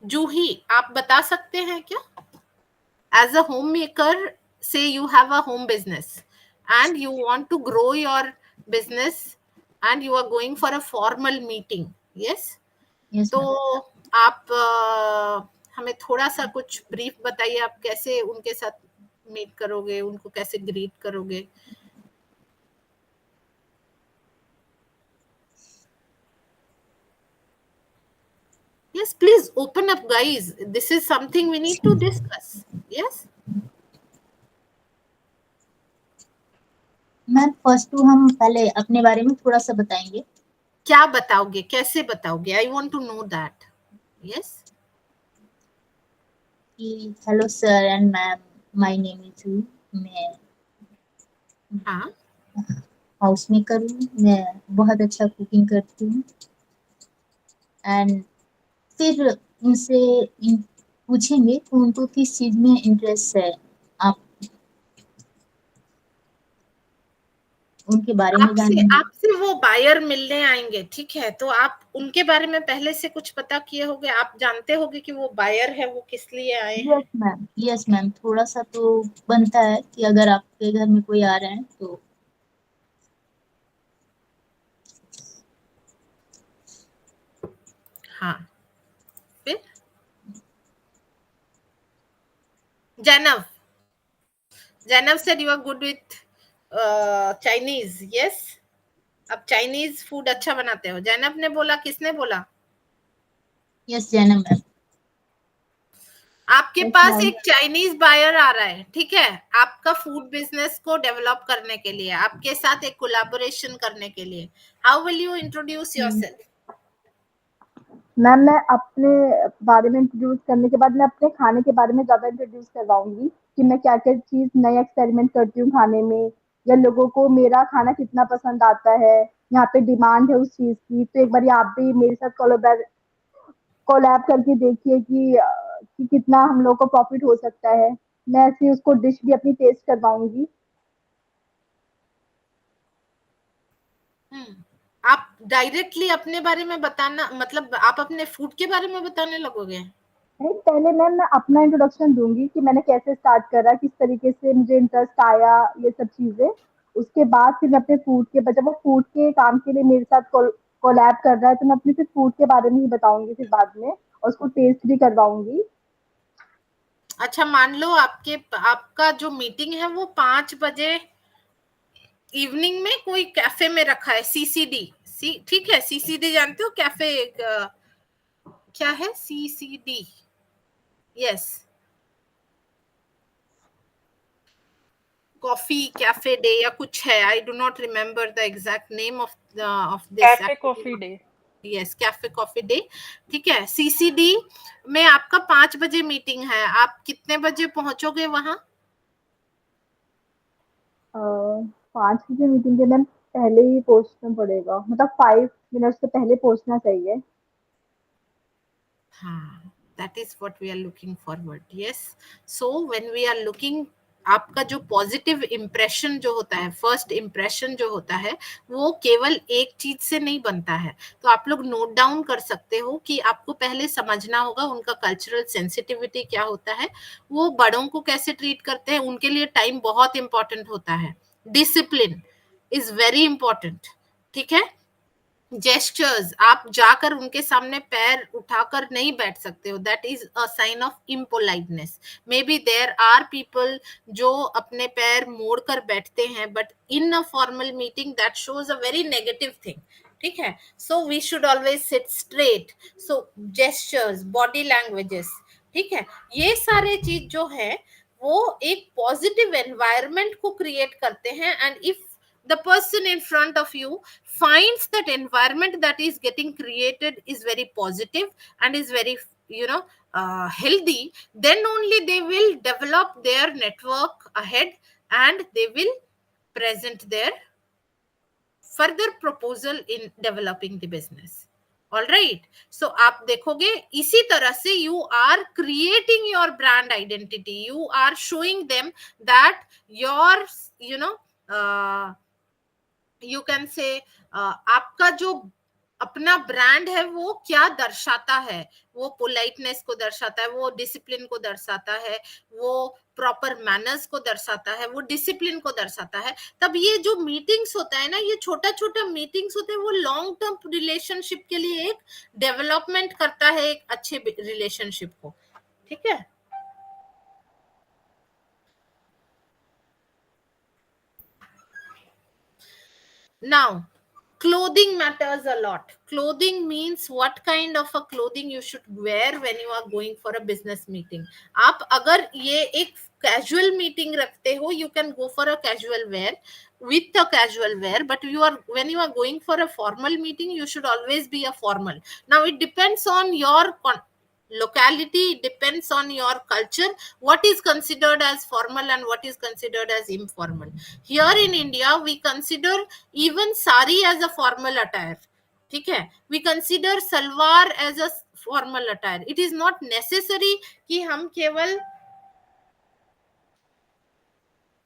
[SPEAKER 1] जूही आप बता सकते हैं क्या? As a homemaker, say you have a home business and you want to grow your business and you are going for a formal meeting. Yes,
[SPEAKER 3] Yes,
[SPEAKER 1] तो
[SPEAKER 3] ma'am.
[SPEAKER 1] आप हमें थोड़ा सा कुछ ब्रीफ बताइए, आप कैसे उनके साथ मीट करोगे, उनको कैसे ग्रीट करोगे? Yes, please open up, guys. This is something we need to discuss. Yes.
[SPEAKER 3] Ma'am first to हम पहले अपने बारे में थोड़ा सा बताएंगे।
[SPEAKER 1] क्या बताओगे, कैसे बताओगे? I want to know that. Yes,
[SPEAKER 3] hello sir and ma'am, my name is, मैं
[SPEAKER 1] हाँ,
[SPEAKER 3] हाउस मेकर हूँ, मैं बहुत अच्छा कुकिंग करती हूँ। एंड फिर उनसे पूछेंगे कि उनको किस चीज में इंटरेस्ट है, आप उनके बारे में
[SPEAKER 1] आपसे
[SPEAKER 3] जानेंगे।
[SPEAKER 1] आपसे वो बायर मिलने आएंगे, ठीक है, तो आप उनके बारे में पहले से कुछ पता किए होगे, आप जानते होगे कि वो बायर है, वो किस लिए आए हैं।
[SPEAKER 3] यस मैम, यस मैम, थोड़ा सा तो बनता है कि अगर आपके घर में कोई आ रहा है तो।
[SPEAKER 1] हाँ, फिर Zainab, Zainab said you are good with Chinese. Yes, आप चाइनीज फूड अच्छा बनाते हो, जैनब ने बोला। किसने बोला?
[SPEAKER 3] Yes Zainab ma'am.
[SPEAKER 1] आपके
[SPEAKER 6] Yes,
[SPEAKER 1] पास
[SPEAKER 6] ma'am.
[SPEAKER 1] एक चाइनीज बायर आ रहा है, ठीक है, आपका फूड बिजनेस को डेवलप करने के लिए, आपके साथ एक कोलैबोरेशन करने के लिए। How will you introduce yourself?
[SPEAKER 6] Ma'am मैं अपने बारे में इंट्रोड्यूस करने के बाद मैं अपने खाने के बारे में ज़्यादा इंट्रोड्यूस करवाऊंगी कि मैं क्या-क्या चीज़ नया एक्सपेरिमेंट करती हूँ खाने में, या लोगों को मेरा खाना कितना पसंद आता है, यहाँ पे डिमांड है उस चीज़ की। तो एक बार आप भी मेरे साथ कोलैब करके देखिए कि कितना हम लोग को प्रॉफिट हो सकता है। मैं ऐसे उसको डिश भी अपनी टेस्ट करवाऊंगी।
[SPEAKER 1] आप डायरेक्टली अपने बारे में बताना, मतलब आप अपने फूड के बारे में बताने लगोगे?
[SPEAKER 6] नहीं, पहले मैम मैं अपना इंट्रोडक्शन दूंगी कि मैंने कैसे स्टार्ट करा, किस तरीके से मुझे इंटरेस्ट आया, ये सब चीज़ें। उसके बाद फिर मैं अपने फूड के, जब वो फूड के काम के लिए मेरे साथ कोलैब कर रहा है, तो मैं अपने फिर फूड के बारे में ही बताऊंगी फिर बाद में, और उसको टेस्ट भी करवाऊंगी।
[SPEAKER 1] अच्छा, मान लो आपका जो मीटिंग है वो 5 बजे इवनिंग में कोई कैफे में रखा है, सीसीडी, ठीक है, सीसीडी जानते हो कैफे? क्या है CCD? Yes, coffee cafe day या कुछ है, I do not remember the exact name of this
[SPEAKER 5] cafe coffee day.
[SPEAKER 1] Yes, cafe coffee day, ठीक है। सीसीडी में आपका 5 बजे मीटिंग है, आप कितने बजे पहुंचोगे वहां?
[SPEAKER 6] 5 बजे मीटिंग के मैम पहले ही पहुंचना पड़ेगा, मतलब 5 मिनट से पहले पहुंचना चाहिए।
[SPEAKER 1] That is what we are looking forward. Yes, so when we are looking, आपका जो पॉजिटिव इम्प्रेशन जो होता है, फर्स्ट इम्प्रेशन जो होता है, वो केवल एक चीज से नहीं बनता है। तो आप लोग नोट डाउन कर सकते हो कि आपको पहले समझना होगा उनका कल्चरल सेंसिटिविटी क्या होता है, वो बड़ों को कैसे ट्रीट करते हैं, उनके लिए टाइम बहुत इंपॉर्टेंट होता है, डिसिप्लिन इज वेरी इंपॉर्टेंट, ठीक है। जेस्चर्स, आप जाकर उनके सामने पैर उठाकर नहीं बैठ सकते हो, that is a sign of impoliteness. May be there are people जो अपने पैर मोड़कर बैठते हैं, but in a formal meeting that shows a very negative thing, ठीक है। So we should always sit straight. So gestures, body languages, ठीक है, ये सारे चीज जो है वो एक पॉजिटिव एनवायरनमेंट को क्रिएट करते हैं। And if the person in front of you finds that environment that is getting created is very positive and is very, healthy, then only they will develop their network ahead and they will present their further proposal in developing the business. All right, so आप देखोगे इसी तरह से you are creating your brand identity, you are showing them that your, you can say आपका जो अपना brand है वो क्या दर्शाता है, वो पोलाइटनेस को दर्शाता है, वो डिसिप्लिन को दर्शाता है, वो प्रॉपर मैनर्स को दर्शाता है, वो डिसिप्लिन को दर्शाता है। तब ये जो मीटिंग्स होता है ना, ये छोटा छोटा मीटिंग्स होते हैं, वो लॉन्ग टर्म रिलेशनशिप के लिए एक डेवलपमेंट करता है एक अच्छे रिलेशनशिप को। ठीक है, now clothing matters a lot. Clothing means what kind of a clothing you should wear when you are going for a business meeting. आप अगर ये एक casual meeting रखते हो, you can go for a casual wear with a casual wear, but when you are going for a formal meeting, you should always be a formal. Now it depends on your locality, depends on your culture, what is considered as formal and what is considered as informal. Here in India, we consider even sari as a formal attire. ठीक है, we consider salwar as a formal attire. It is not necessary कि हम केवल,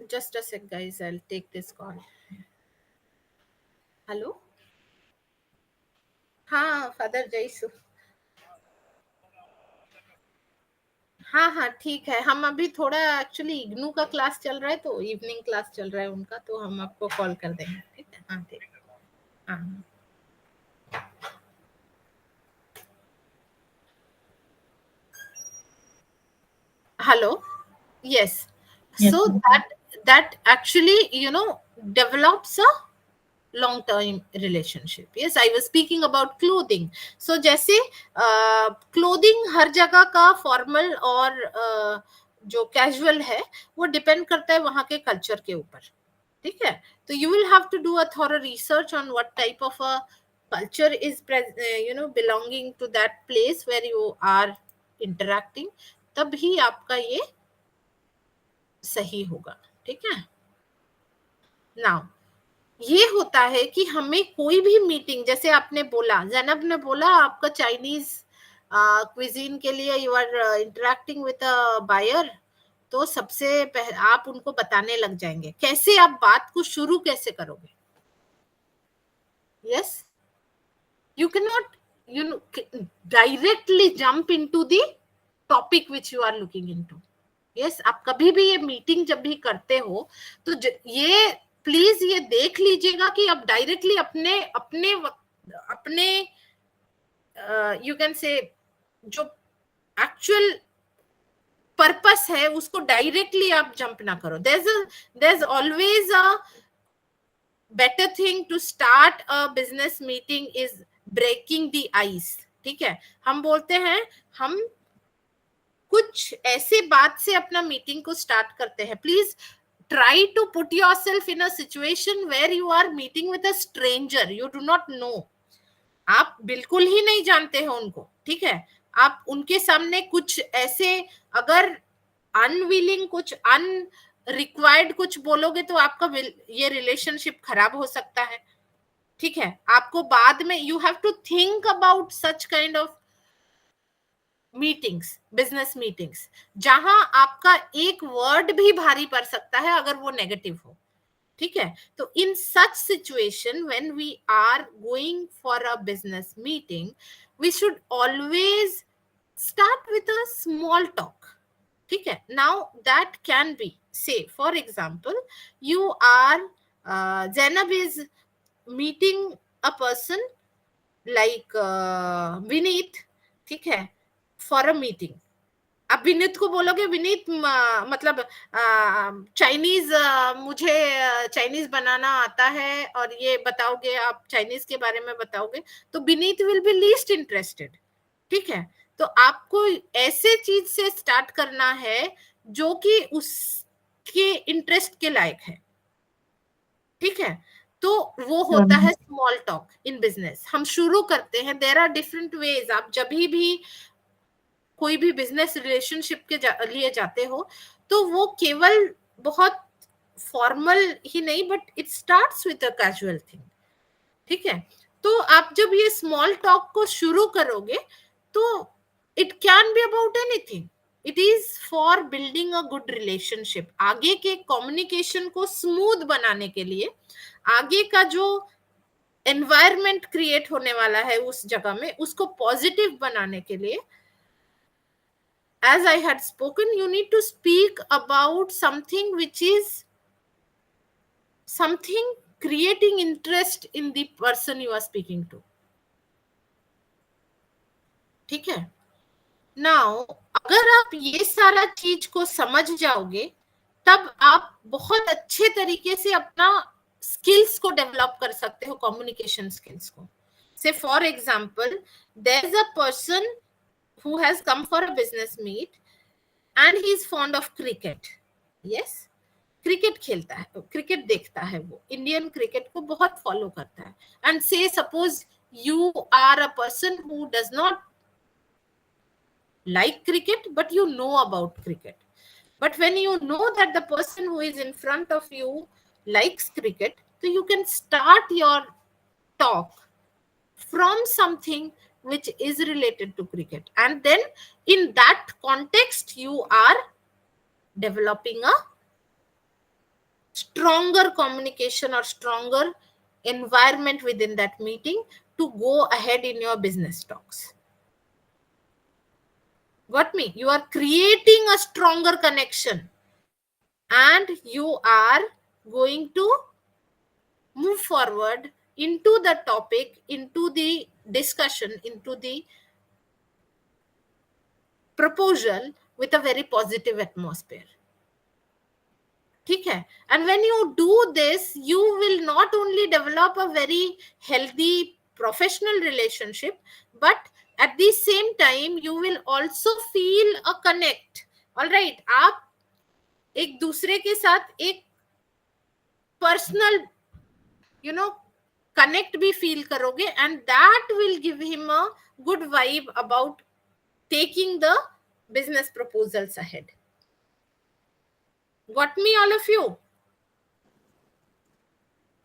[SPEAKER 1] just a sec guys, I'll take this call. Hello, हाँ father जयसु, हाँ हाँ ठीक है, हम अभी थोड़ा एक्चुअली इग्नू का क्लास चल रहा है, तो इवनिंग क्लास चल रहा है उनका, तो हम आपको कॉल कर देंगे। ठीक है, हाँ ठीक, हाँ hello, yes,
[SPEAKER 3] Yes,
[SPEAKER 1] so
[SPEAKER 3] ma'am.
[SPEAKER 1] that actually develops a long term relationship. Yes, I was speaking about clothing. So जैसे clothing हर जगह का formal और जो casual है वो depend करता है वहाँ के culture के ऊपर। ठीक है, तो you will have to do a thorough research on what type of a culture is belonging to that place where you are interacting, तब ही आपका ये सही होगा। ठीक है, नाउ ये होता है कि हमें कोई भी मीटिंग, जैसे आपने बोला, जैनब ने बोला आपका चाइनीज क्विजीन के लिए you are interacting with a buyer, तो सबसे पहले आप उनको बताने लग जाएंगे कैसे आप बात को शुरू कैसे करोगे। Yes, you cannot directly jump into the topic which you are looking into. yes, आप कभी भी ये मीटिंग जब भी करते हो तो ये प्लीज ये देख लीजिएगा कि आप डायरेक्टली अपने अपने अपने यू कैन से जो एक्चुअल पर्पस है उसको डायरेक्टली आप जंप ना करो। there's always a better thing to start a business meeting is breaking the ice। ठीक है, हम बोलते हैं हम कुछ ऐसे बात से अपना मीटिंग को स्टार्ट करते हैं। Please try to put yourself in a situation where you are meeting with a stranger, you do not know, आप बिल्कुल ही नहीं जानते हो उनको। ठीक है, आप उनके सामने कुछ ऐसे अगर अनविलिंग कुछ अनरिक्वायर्ड कुछ बोलोगे तो आपका ये रिलेशनशिप खराब हो सकता है। ठीक है, आपको बाद में you have to think about such kind of meetings, business meetings, जहां आपका एक वर्ड भी भारी पड़ सकता है अगर वो नेगेटिव हो। ठीक है, तो in such situation when we are going for a business meeting we should always start with a small talk. ठीक है, now that can be say for example you are Zainab is meeting a person like Vineet, ठीक है, for a meeting. आप विनीत को बोलोगे विनीत मतलब Chinese मुझे Chinese बनाना आता है और ये बताओगे, आप चाइनीज के बारे में बताओगे, तो Vineet will be least interested. ठीक है, तो आपको ऐसे चीज से स्टार्ट करना है जो कि उसके इंटरेस्ट के लायक है। ठीक है, तो वो होता है स्मॉल टॉक इन बिजनेस। हम शुरू करते हैं, देयर आर डिफरेंट वेज। आप जब भी कोई भी बिजनेस रिलेशनशिप के लिए जाते हो तो वो केवल बहुत फॉर्मल ही नहीं, but it starts with a casual thing, ठीक है। तो आप जब ये स्मॉल टॉक को शुरू करोगे तो it can be about anything, it is for building a good relationship. आगे के कम्युनिकेशन को स्मूथ बनाने के लिए, आगे का जो एनवायरनमेंट क्रिएट होने वाला है उस जगह में, उसको पॉजिटिव बनाने के लिए, as I had spoken, you need to speak about something which is something creating interest in the person you are speaking to, ठीक है। नाउ अगर आप ये सारा चीज को समझ जाओगे तब आप बहुत अच्छे तरीके से अपना स्किल्स को डेवलप कर सकते हो, कम्युनिकेशन स्किल्स को। Say for example, there is a person who has come for a business meet and he is fond of cricket. Yes, cricket खेलता है, क्रिकेट देखता है, वो इंडियन क्रिकेट को बहुत फॉलो करता है। And say suppose you are a person who does not like cricket but you know about cricket, but when you know that the person who is in front of you likes cricket, so you can start your talk from something which is related to cricket, and then in that context you are developing a stronger communication or stronger environment within that meeting to go ahead in your business talks. Got me? You are creating a stronger connection and you are going to move forward into the topic, into the discussion, into the proposal with a very positive atmosphere, ठीक है। and when you do this you will not only develop a very healthy professional relationship, but at the same time you will also feel a connect. all right, आप एक दूसरे के साथ एक personal connect भी feel करोगे, and that will give him a good vibe about taking the business proposals ahead. Got me, all of you?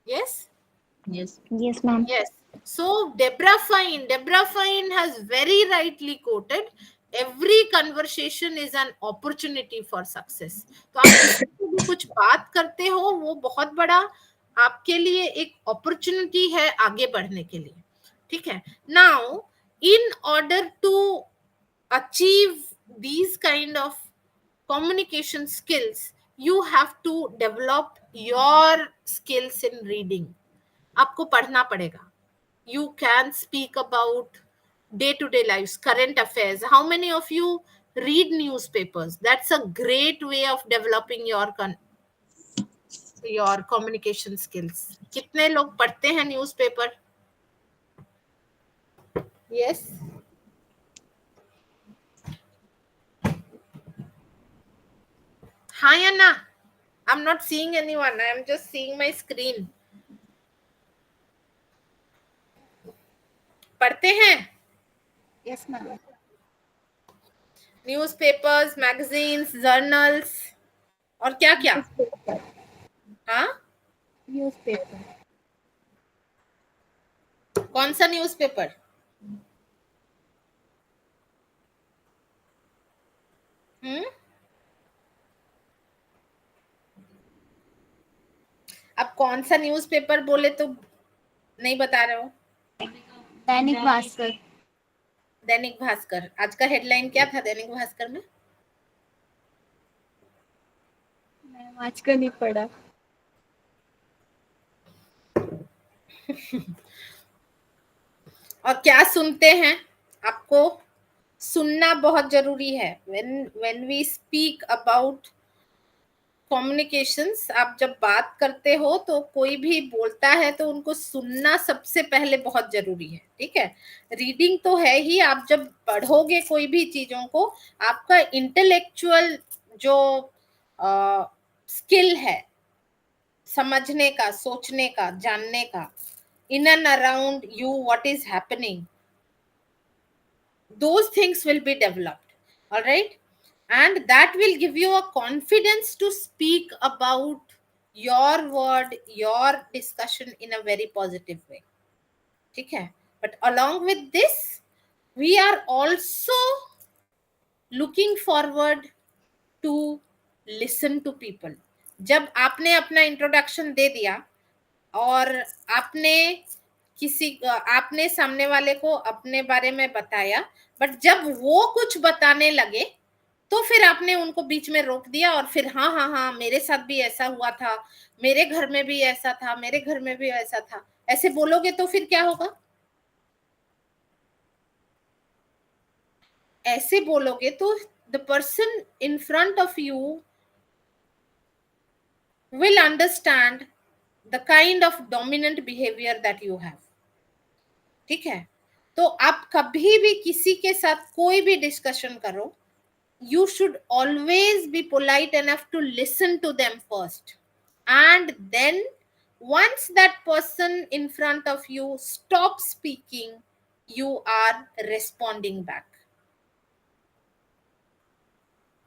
[SPEAKER 1] Yes?
[SPEAKER 3] Yes.
[SPEAKER 8] Yes, ma'am.
[SPEAKER 1] Yes. So Deborah Fine has very rightly quoted, every conversation is an opportunity for success. तो आप किसी से भी कुछ बात करते हो वो बहुत बड़ा आपके लिए एक अपॉर्चुनिटी है आगे बढ़ने के लिए, ठीक है। Now in order to achieve these kind of communication skills, you have to develop your skills in reading. आपको पढ़ना पड़ेगा। You can speak about day-to-day lives, current affairs. How many of you read newspapers? That's a great way of developing your communication skills. कितने लोग पढ़ते हैं newspaper? Yes. हाँ या ना? I'm not seeing anyone. I am just seeing my screen. पढ़ते हैं?
[SPEAKER 8] Yes, ma'am.
[SPEAKER 1] Newspapers, magazines, journals और क्या क्या?
[SPEAKER 6] Newspaper.
[SPEAKER 1] हाँ?
[SPEAKER 6] Newspaper.
[SPEAKER 1] कौन सा न्यूज़पेपर? अब कौन सा न्यूज़पेपर बोले तो नहीं बता रहे हो?
[SPEAKER 8] दैनिक भास्कर।
[SPEAKER 1] दैनिक भास्कर। आज का हेडलाइन क्या था दैनिक भास्कर में?
[SPEAKER 8] मैंने आज का नहीं पढ़ा।
[SPEAKER 1] और क्या सुनते हैं? आपको सुनना बहुत जरूरी है। when we speak about communications, आप जब बात करते हो तो कोई भी बोलता है तो उनको सुनना सबसे पहले बहुत जरूरी है, ठीक है। रीडिंग तो है ही, आप जब पढ़ोगे कोई भी चीजों को, आपका इंटेलेक्चुअल जो स्किल है, समझने का, सोचने का, जानने का, in and around you what is happening, those things will be developed. All right, and that will give you a confidence to speak about your word, your discussion in a very positive way. ठीक है, but along with this we are also looking forward to listen to people. जब आपने अपना introduction दे दिया और आपने सामने वाले को अपने बारे में बताया, बट जब वो कुछ बताने लगे तो फिर आपने उनको बीच में रोक दिया और फिर हाँ हाँ हाँ मेरे साथ भी ऐसा हुआ था, मेरे घर में भी ऐसा था, मेरे घर में भी ऐसा था, ऐसे बोलोगे तो फिर क्या होगा? ऐसे बोलोगे तो the person in front of you will understand the kind of dominant behavior that you have. ठीक है, तो आप कभी भी किसी के साथ कोई भी डिस्कशन करो, you should always be polite enough to listen to them first, and then once that person in front of you stops speaking, you are responding back.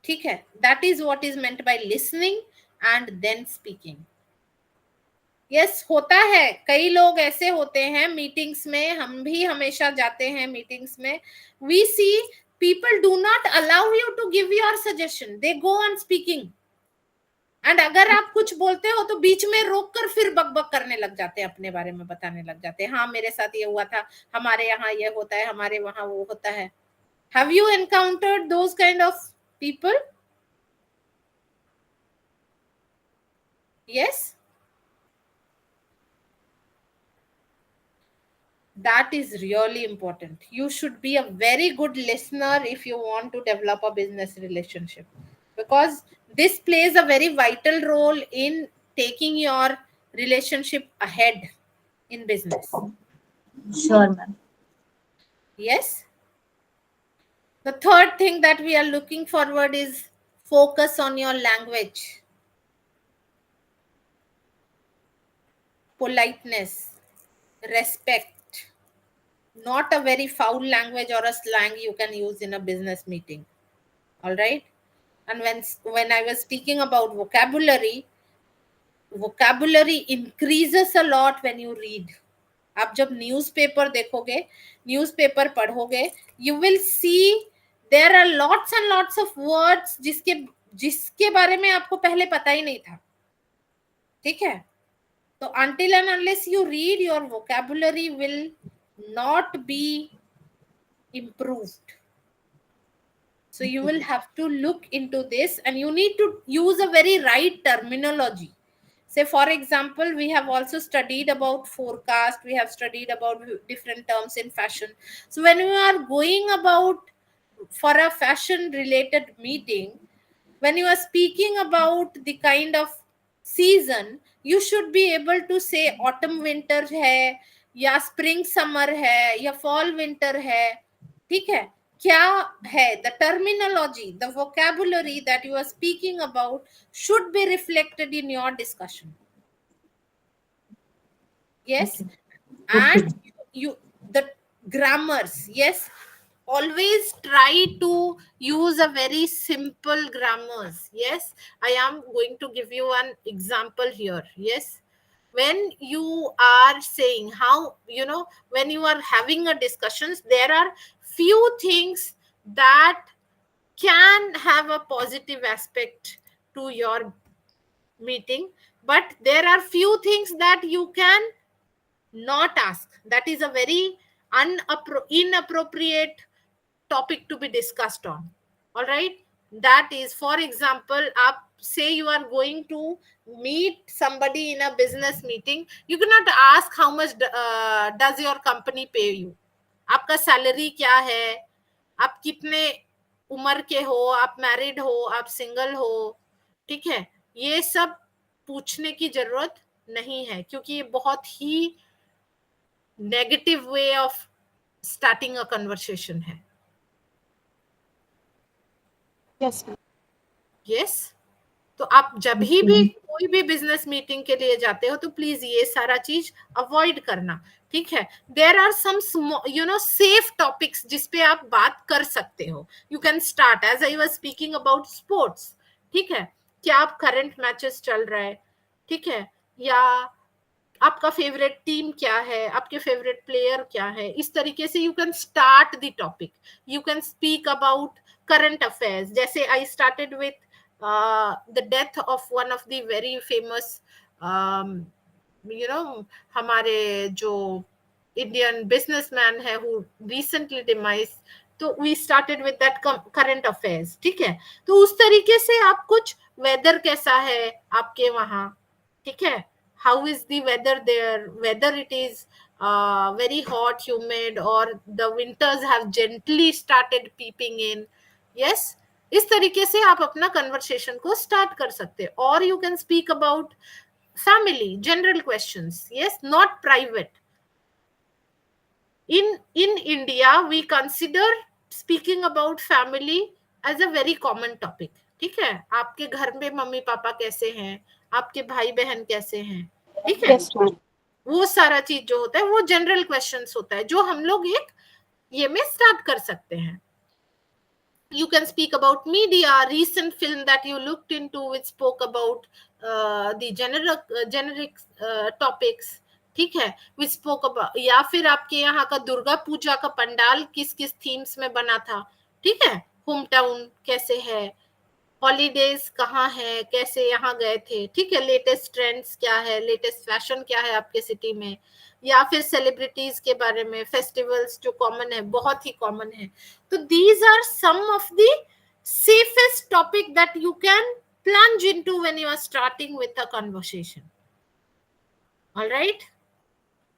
[SPEAKER 1] ठीक है, that is what is meant by listening and then speaking. Yes होता है, कई लोग ऐसे होते हैं meetings में, हम भी हमेशा जाते हैं मीटिंग्स में, we see people do not allow you to give your suggestion, they go on speaking, and अगर आप कुछ बोलते हो तो बीच में रोक कर फिर बकबक करने लग जाते हैं, अपने बारे में बताने लग जाते हैं, हाँ मेरे साथ ये हुआ था, हमारे यहाँ ये होता है, हमारे वहां वो होता है. Have you encountered those kind of people? Yes, that is really important. You should be a very good listener if you want to develop a business relationship, because this plays a very vital role in taking your relationship ahead in business.
[SPEAKER 3] Sure, ma'am.
[SPEAKER 1] Yes. The third thing that we are looking forward is focus on your language. Politeness, respect, not a very foul language or a slang you can use in a business meeting. All right. And when I was speaking about vocabulary increases a lot when you read. आप जब newspaper देखोगे, newspaper पढ़ोगे, you will see there are lots and lots of words जिसके बारे में आपको पहले पता ही नहीं था. ठीक है, तो until and unless you read, your vocabulary will not be improved. So you will have to look into this, and you need to use a very right terminology. Say, for example, we have also studied about forecast, we have studied about different terms in fashion. So when we are going about for a fashion related meeting, when you are speaking about the kind of season, you should be able to say autumn winter है, या spring summer है, या fall winter है. ठीक है, क्या है, the terminology, the vocabulary that you are speaking about should be reflected in your discussion. Yes. And the grammars, yes, always try to use a very simple grammars. Yes, I am going to give you an example here. Yes, when you are saying how, when you are having a discussions, there are few things that can have a positive aspect to your meeting, but there are few things that you can not ask. That is a very inappropriate topic to be discussed on. All right, that is, for example, say you are going to meet somebody in a business meeting, you cannot ask how much does your company pay you, आपका salary क्या है, आप कितने उम्र के हो, आप married हो, आप सिंगल हो. ठीक है, ये सब पूछने की जरूरत नहीं है, क्योंकि ये बहुत ही negative way of starting a conversation है.
[SPEAKER 2] यस.
[SPEAKER 1] यस, तो आप जब भी कोई कोई भी बिजनेस मीटिंग के लिए जाते हो तो प्लीज ये सारा चीज अवॉइड करना, ठीक है। There are some safe topics जिसपे आप बात कर सकते हो। You can start as I was speaking about sports, ठीक है, क्या आप करंट मैचेस चल रहा है, ठीक है, या आपका फेवरेट टीम क्या है, आपके फेवरेट प्लेयर क्या है, इस तरीके से you can start the topic. You can speak about current affairs, जैसे I started with the death of one of the very famous हमारे जो इंडियन बिजनेसमैन है हु रिसेंटली डिमाइज, तो we started with that current affairs, ठीक है। तो उस तरीके से आप कुछ वेदर कैसा है आपके वहां, ठीक है, how is the weather there, whether it is very hot, humid, or the winters have gently started peeping in, yes, इस तरीके से आप अपना कन्वर्सेशन को स्टार्ट कर सकते हैं। और you can speak about family general questions, yes, not private. In India we consider speaking about family as a very common topic, ठीक है, आपके घर में मम्मी पापा कैसे हैं, आपके भाई बहन कैसे हैं, ठीक है,
[SPEAKER 2] Yes, ma'am.
[SPEAKER 1] वो सारा चीज जो होता है वो जनरल क्वेश्चंस होता है जो हम लोग एक ये में स्टार्ट कर सकते हैं। You can speak about media, recent film that you looked into which spoke about the generic topics, ठीक है, which spoke about, या फिर आपके यहाँ का दुर्गा पूजा का पंडाल किस किस थीम्स में बना था, ठीक है, होम टाउन कैसे है, हॉलीडेज कहाँ है, कैसे यहाँ गए थे, ठीक है, लेटेस्ट ट्रेंड्स क्या है, लेटेस्ट फैशन क्या है आपके सिटी में, या फिर सेलिब्रिटीज के बारे में, फेस्टिवल्स जो कॉमन है, बहुत ही कॉमन है। तो these are some of the safest topic that you can plunge into when you are starting with a conversation. All right,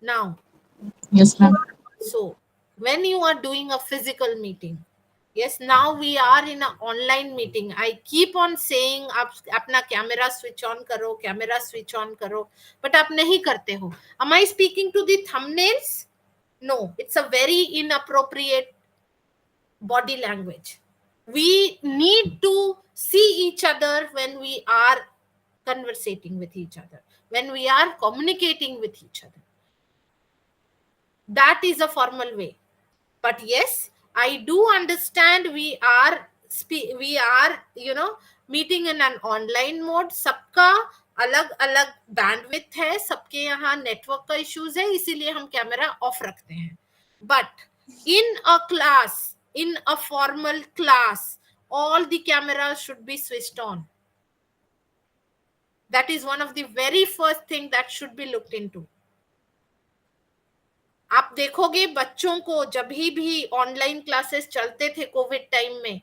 [SPEAKER 1] now
[SPEAKER 3] Yes, ma'am.
[SPEAKER 1] so when you are doing a physical meeting, yes, now we are in an online meeting, I keep on saying आप अपना camera switch on करो, camera switch on करो, but आप नहीं करते हो। am I speaking to the thumbnails? No, it's a very inappropriate body language. We need to see each other when we are conversating with each other, when we are communicating with each other. That is a formal way. But yes, I do understand we are meeting in an online mode, सबका अलग अलग bandwidth है, सबके यहाँ network का issues है, इसीलिए हम कैमरा ऑफ रखते हैं। But in a class, in a formal class, all the cameras should be switched on. That is one of the very first thing that should be looked into. आप देखोगे बच्चों को जब भी ऑनलाइन क्लासेस चलते थे कोविड टाइम में,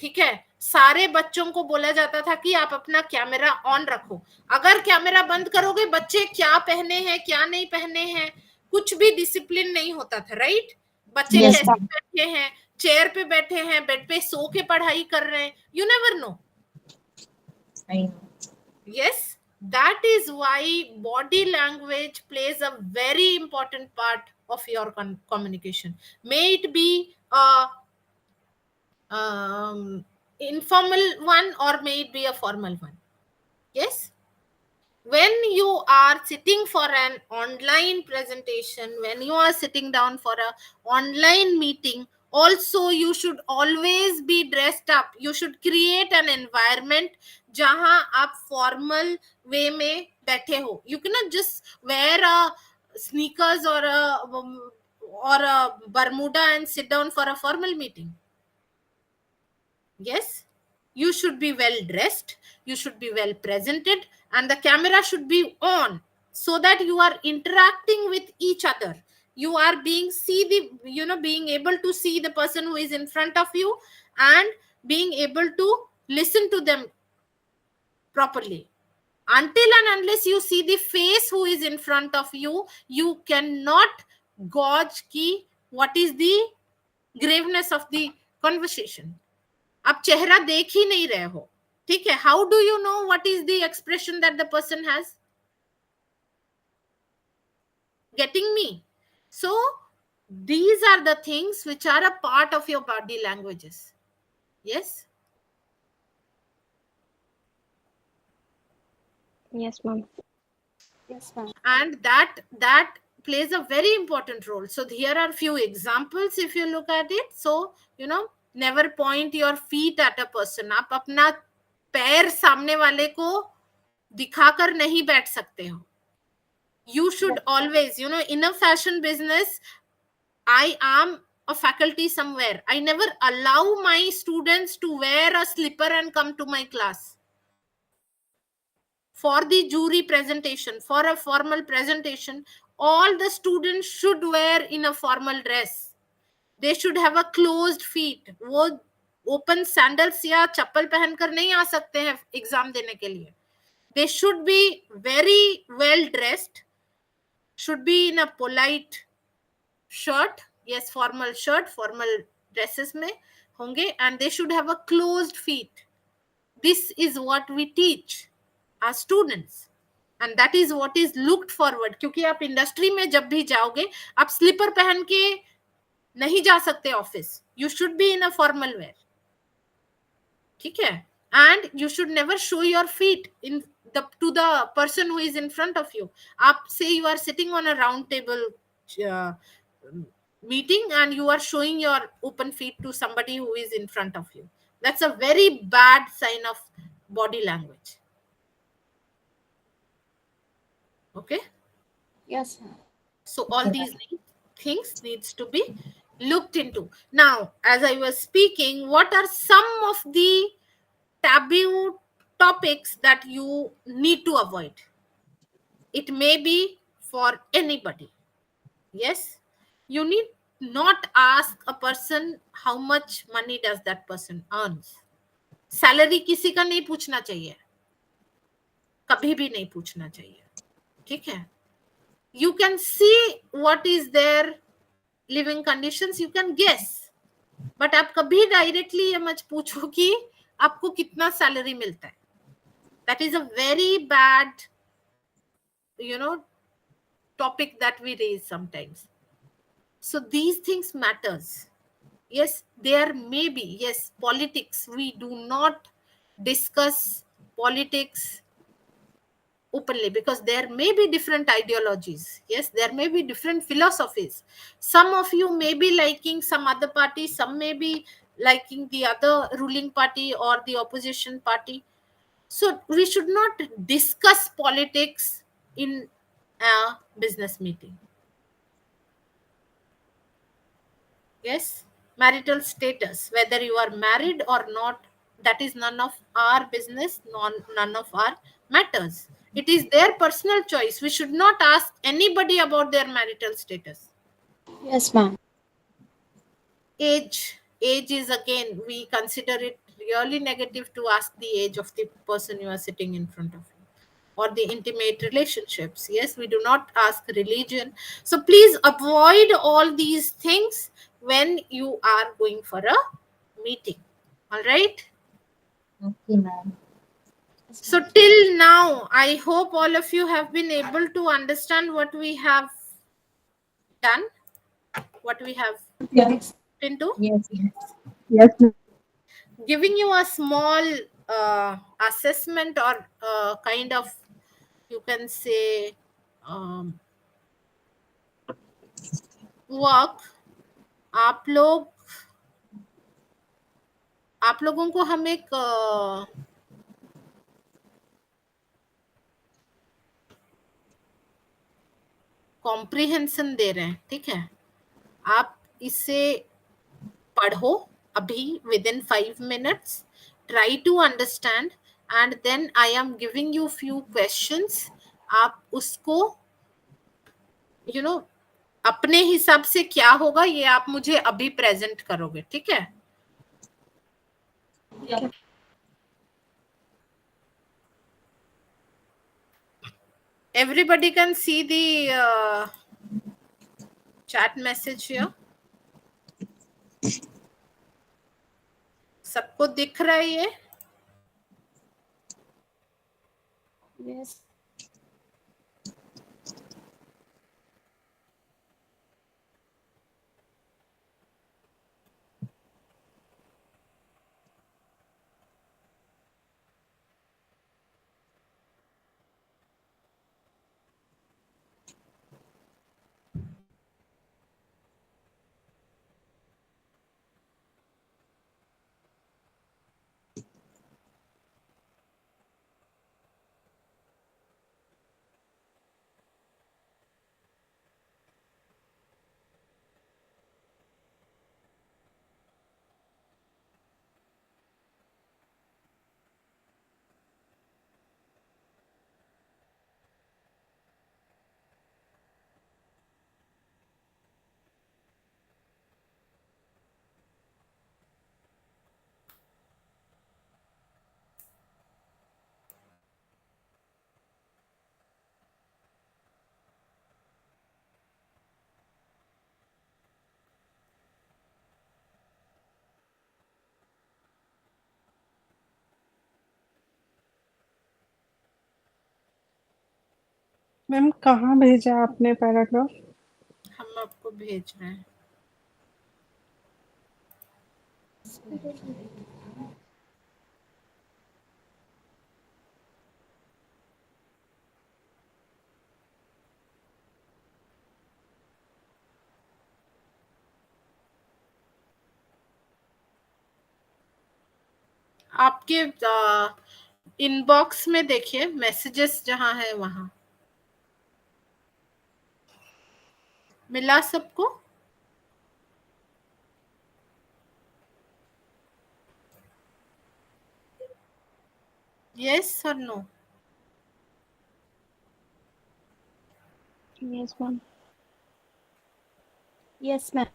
[SPEAKER 1] ठीक है, सारे बच्चों को बोला जाता था कि आप अपना कैमरा ऑन रखो। अगर कैमरा बंद करोगे बच्चे क्या पहने हैं क्या नहीं पहने हैं कुछ भी डिसिप्लिन नहीं होता था, राइट। बच्चे
[SPEAKER 3] Yes,
[SPEAKER 1] कैसे
[SPEAKER 3] ma'am.
[SPEAKER 1] बैठे हैं, चेयर पे बैठे हैं, बेड पे सो के पढ़ाई कर रहे हैं, you never know.
[SPEAKER 3] I know.
[SPEAKER 1] Yes, that is why body language plays a very important part of your communication. May it be a informal one or may it be a formal one. Yes, when you are sitting for an online presentation, when you are sitting down for a online meeting, also you should always be dressed up. You should create an environment जहां आप formal way में बैठे हो। You cannot just wear a sneakers or a bermuda and sit down for a formal meeting. Yes, you should be well dressed, you should be well presented, and the camera should be on so that you are interacting with each other. You are being being able to see the person who is in front of you and being able to listen to them properly. Until and unless you see the face who is in front of you, you cannot gauge what is the graveness of the conversation. आप चेहरा देख ही नहीं रहे हो, ठीक है, how do you know what is the expression that the person has? Getting me? So these are the things which are a part of your body languages. Yes,
[SPEAKER 4] Yes, ma'am.
[SPEAKER 8] Yes, ma'am.
[SPEAKER 1] And that plays a very important role. So here are few examples if you look at it. So never point your feet at a person. आप अपना पैर सामने वाले को दिखाकर नहीं बैठ सकते हो. You should always, in a fashion business, I am a faculty somewhere. I never allow my students to wear a slipper and come to my class. For the jury presentation, for a formal presentation, all the students should wear in a formal dress. They should have a closed feet. वो open sandals या चप्पल पहनकर नहीं आ सकते हैं exam देने के लिए. They should be very well dressed, should be in a polite shirt, yes, formal shirt, formal dresses में होंगे, and they should have a closed feet. This is what we teach our students, and that is what is looked forward. क्योंकि आप industry में जब भी जाओगे आप sleeper पहन के नहीं जा सकते office. You should be in a formal wear. ठीक है. And you should never show your feet to the person who is in front of you. आप say you are sitting on a round table uh, meeting and you are showing your open feet to somebody who is in front of you. That's a very bad sign of body language. Okay.
[SPEAKER 8] Yes, ma'am.
[SPEAKER 1] So all these things needs to be looked into. Now, as I was speaking, what are some of the taboo topics that you need to avoid? It may be for anybody. Yes, you need not ask a person how much money does that person earns. Salary किसी का नहीं पूछना चाहिए, कभी भी नहीं पूछना चाहिए. ठीक है. You can see what is their living conditions, you can guess, but आप कभी डायरेक्टली ये मत पूछो कि आपको कितना सैलरी मिलता है. That is a very bad topic that we raise sometimes. So these things matters. Yes, there may be, yes, politics. We do not discuss politics openly because there may be different ideologies. Yes, there may be different philosophies. Some of you may be liking some other party, some may be liking the other ruling party or the opposition party. So we should not discuss politics in a business meeting. Yes, marital status, whether you are married or not, that is none of our business, none of our matters. It is their personal choice. We should not ask anybody about their marital status.
[SPEAKER 8] Yes, ma'am.
[SPEAKER 1] Age is, again, we consider it really negative to ask the age of the person you are sitting in front of you, or the intimate relationships. Yes, we do not ask religion. So please avoid all these things when you are going for a meeting. All right.
[SPEAKER 3] Okay, ma'am.
[SPEAKER 1] So till now, I hope all of you have been able to understand what we have done, what we have
[SPEAKER 8] Yes.
[SPEAKER 1] into.
[SPEAKER 3] Yes, yes.
[SPEAKER 6] Yes, ma'am.
[SPEAKER 1] Giving you a small assessment or kind of, you can say, um, work. आप लोगों को हम एक comprehension दे रहे हैं. ठीक है. आप इसे पढ़ो अभी within 5 minutes. Try to understand and then I am giving you few questions. आप उसको अपने हिसाब से क्या होगा ये आप मुझे अभी प्रेजेंट करोगे. ठीक है. Everybody can see the chat message here. सबको दिख रहा है ये?
[SPEAKER 8] Yes.
[SPEAKER 5] मैम कहाँ भेजा आपने पैराग्राफ?
[SPEAKER 1] हम आपको भेज रहे हैं। आपके इनबॉक्स में देखिए, मैसेजेस जहां है वहां मिला सबको। यस और no?
[SPEAKER 8] Yes, ma'am. Yes, ma'am.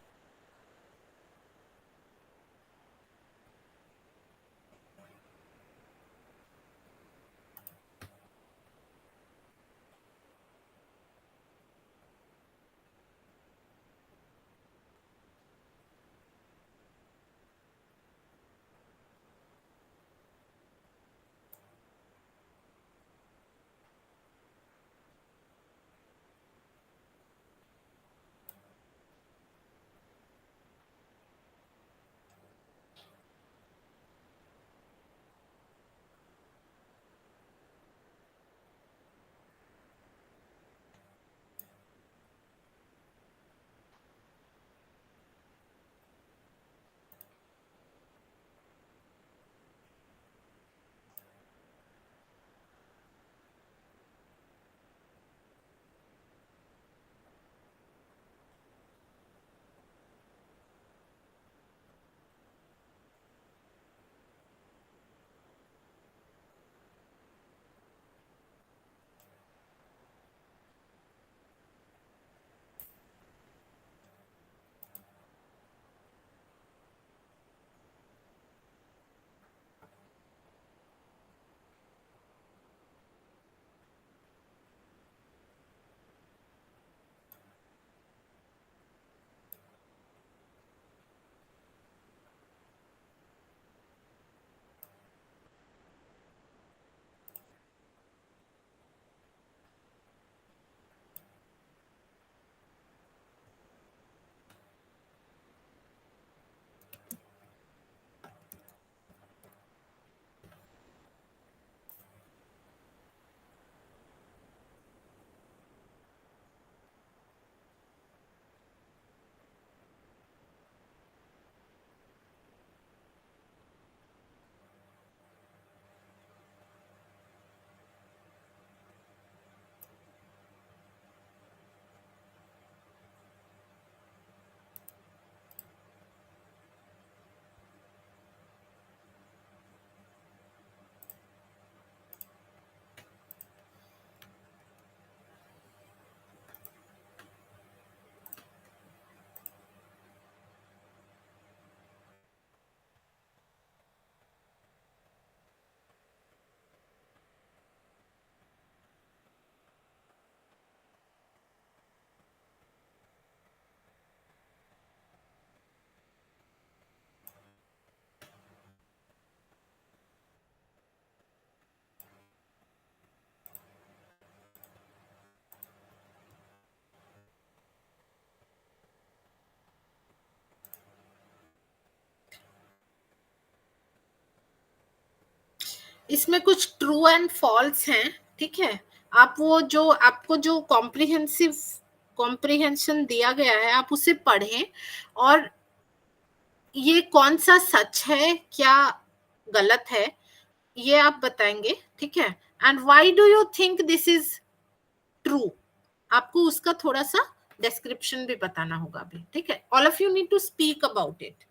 [SPEAKER 1] इसमें कुछ ट्रू एंड फॉल्स हैं, ठीक है। आप वो जो आपको जो कॉम्प्रिहेंशन दिया गया है, आप उसे पढ़ें, और ये कौन सा सच है, क्या गलत है, ये आप बताएंगे, ठीक है। And why do you think this is true, आपको उसका थोड़ा सा डिस्क्रिप्शन भी बताना होगा अभी, ठीक है। All of you need to speak about it.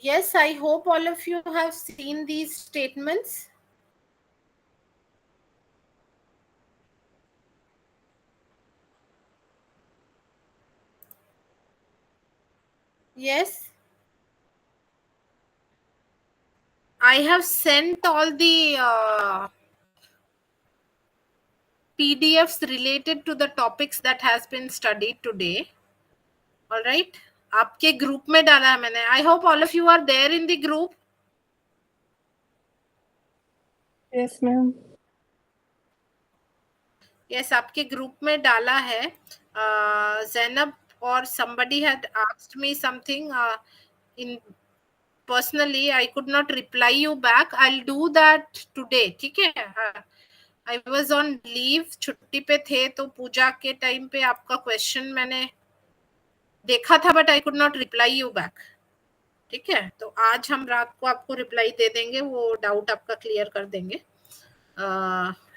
[SPEAKER 1] Yes, I hope all of you have seen these statements. Yes. I have sent all the PDFs related to the topics that has been studied today. All right. आपके group में डाला है मैंने. I hope all of you are there in the group.
[SPEAKER 5] Yes, ma'am.
[SPEAKER 1] Yes, आपके group में डाला है. Zainab or somebody had asked me something in personally. I could not reply you back. I'll do that today. ठीक है. I was on leave, छुट्टी पे थे, तो पूजा के टाइम पे आपका क्वेश्चन मैंने देखा था, but I could not reply you back. ठीक है, तो आज हम रात को आपको रिप्लाई दे देंगे, वो डाउट आपका क्लियर कर देंगे.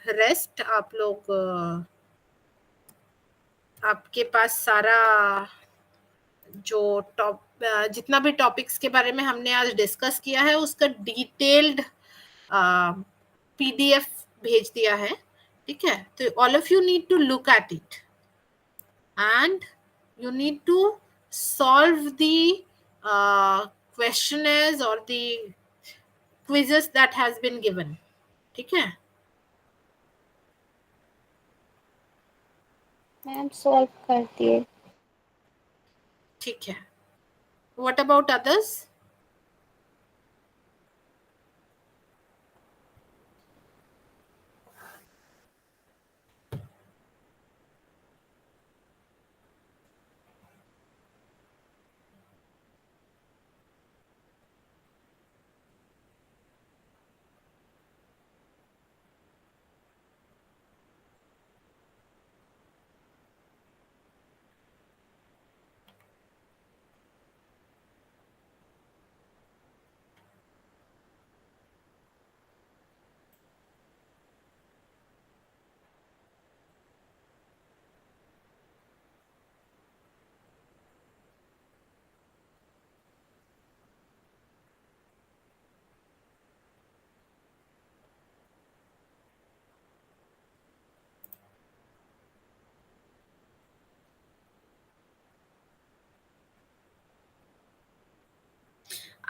[SPEAKER 1] रेस्ट आप लोग आपके पास सारा जो जितना भी टॉपिक्स के बारे में हमने आज डिस्कस किया है उसका डिटेल्ड पीडीएफ भेज दिया है. ठीक है, तो all of you need to look at it and you need to solve the questionnaires or the quizzes that has been given. ठीक है.
[SPEAKER 8] मैम सॉल्व कर दिए.
[SPEAKER 1] ठीक है. What about others?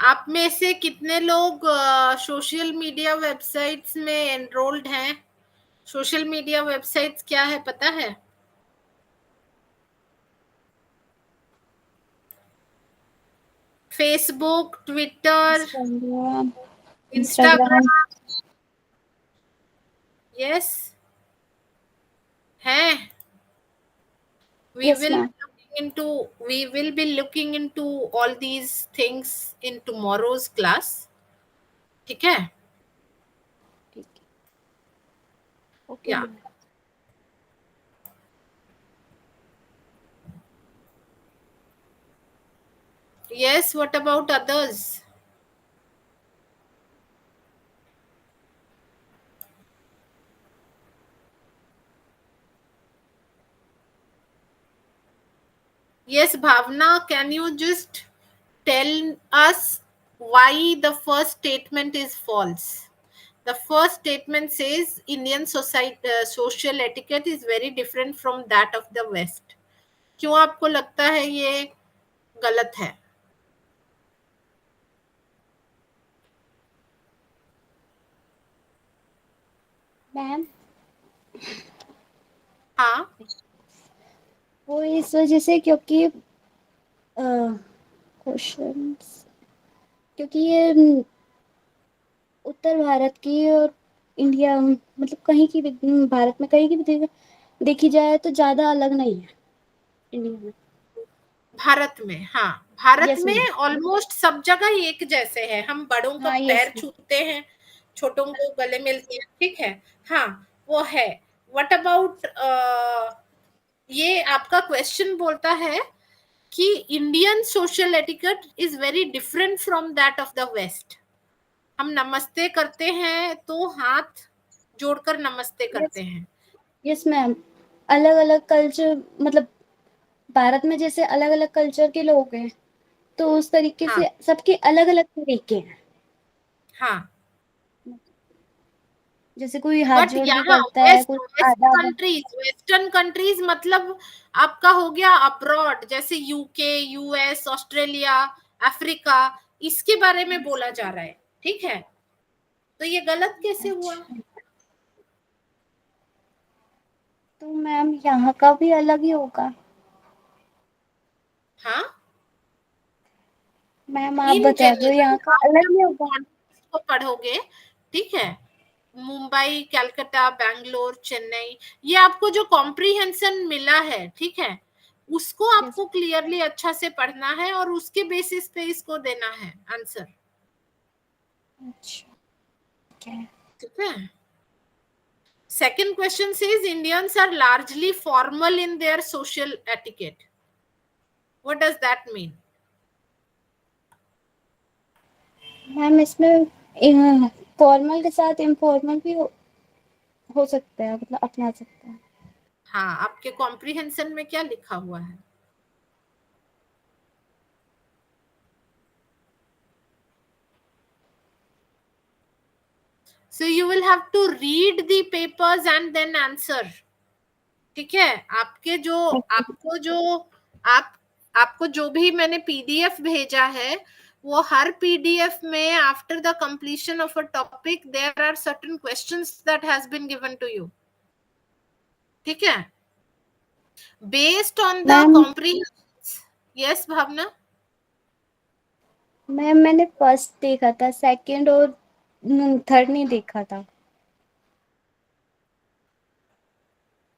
[SPEAKER 1] आप में से कितने लोग सोशल मीडिया वेबसाइट्स में एनरोल्ड हैं? सोशल मीडिया वेबसाइट्स क्या है पता है? Facebook, Twitter, Instagram. यस है.
[SPEAKER 8] Yes, ma'am.
[SPEAKER 1] We will be looking into all these things in tomorrow's class. ठीक है.
[SPEAKER 8] ठीक है. Okay
[SPEAKER 1] Yeah.
[SPEAKER 8] Ma'am.
[SPEAKER 1] Yes, what about others? Yes, Bhavna, can you just tell us why the first statement is false? The first statement says Indian society social etiquette is very different from that of the West. क्यों आपको लगता है ये गलत है?
[SPEAKER 8] Ma'am
[SPEAKER 1] हाँ,
[SPEAKER 8] वो इस वजह से क्योंकि क्वेश्चंस क्योंकि ये उत्तर भारत की और इंडिया मतलब कहीं की भी भारत में कहीं की भी देखी जाए तो ज्यादा अलग नहीं है इंडिया में.
[SPEAKER 1] भारत में. हाँ, भारत
[SPEAKER 8] Yes,
[SPEAKER 1] में
[SPEAKER 8] ma'am.
[SPEAKER 1] ऑलमोस्ट सब जगह एक जैसे है. हम बड़ों का
[SPEAKER 8] हाँ, yes,
[SPEAKER 1] पैर
[SPEAKER 8] ma'am.
[SPEAKER 1] छूते हैं, छोटों को गले मिलते हैं. ठीक है. हाँ, वो है. व्हाट अबाउट ये आपका क्वेश्चन बोलता है कि Indian social etiquette is very different from that of the west. हम नमस्ते करते हैं तो हाथ जोड़कर नमस्ते करते हैं.
[SPEAKER 8] Yes ma'am. अलग अलग कल्चर मतलब भारत में जैसे अलग अलग कल्चर के लोग हैं तो उस तरीके
[SPEAKER 1] हाँ
[SPEAKER 8] से सबके अलग अलग तरीके हैं।
[SPEAKER 1] हाँ।
[SPEAKER 8] जैसे कोई हाथ
[SPEAKER 1] बट
[SPEAKER 8] जोड़ के
[SPEAKER 1] यहाँ
[SPEAKER 8] करता है, कोई आधा आधा।
[SPEAKER 1] वेस्टर्न कंट्रीज मतलब आपका हो गया अब्रॉड, जैसे यूके, यूएस, ऑस्ट्रेलिया, अफ्रीका, इसके बारे में बोला जा रहा है, ठीक है? तो ये गलत कैसे हुआ?
[SPEAKER 8] अच्छा, तो मैम यहाँ का भी अलग ही होगा।
[SPEAKER 1] हाँ,
[SPEAKER 8] मैम आप
[SPEAKER 1] इन
[SPEAKER 8] बता दो, यहाँ
[SPEAKER 1] जनरल
[SPEAKER 8] का
[SPEAKER 1] आप
[SPEAKER 8] अलग
[SPEAKER 1] जब
[SPEAKER 8] ही होगा।
[SPEAKER 1] कॉन्टेक्स्ट को पढ़ोगे, ठीक है, मुंबई, कलकत्ता, बैंगलोर, चेन्नई, ये आपको जो कॉम्प्रिहेंशन मिला है, ठीक है, उसको
[SPEAKER 8] यस।
[SPEAKER 1] आपको क्लियरली अच्छा से पढ़ना है और उसके बेसिस पे इसको देना है आंसर,
[SPEAKER 8] अच्छा, ठीक है।
[SPEAKER 1] ठीक है? Second question says Indians are largely formal in their social etiquette. What does that mean?
[SPEAKER 8] Ma'am इसमें फॉर्मल के साथ इनफॉर्मल भी हो सकता है, मतलब अपना सकता है।
[SPEAKER 1] हाँ, आपके कॉम्प्रिहेंशन में क्या लिखा हुआ है? So you will have to read the papers and then answer. ठीक है? आपको जो भी मैंने पीडीएफ भेजा है, वो हर पीडीएफ में after the completion of a topic there are certain questions that has been given to you, ठीक है? Based on the
[SPEAKER 8] ma'am
[SPEAKER 1] comprehension. Yes Bhavna?
[SPEAKER 8] Ma'am मैंने फर्स्ट देखा था, सेकंड और थर्ड नहीं देखा था।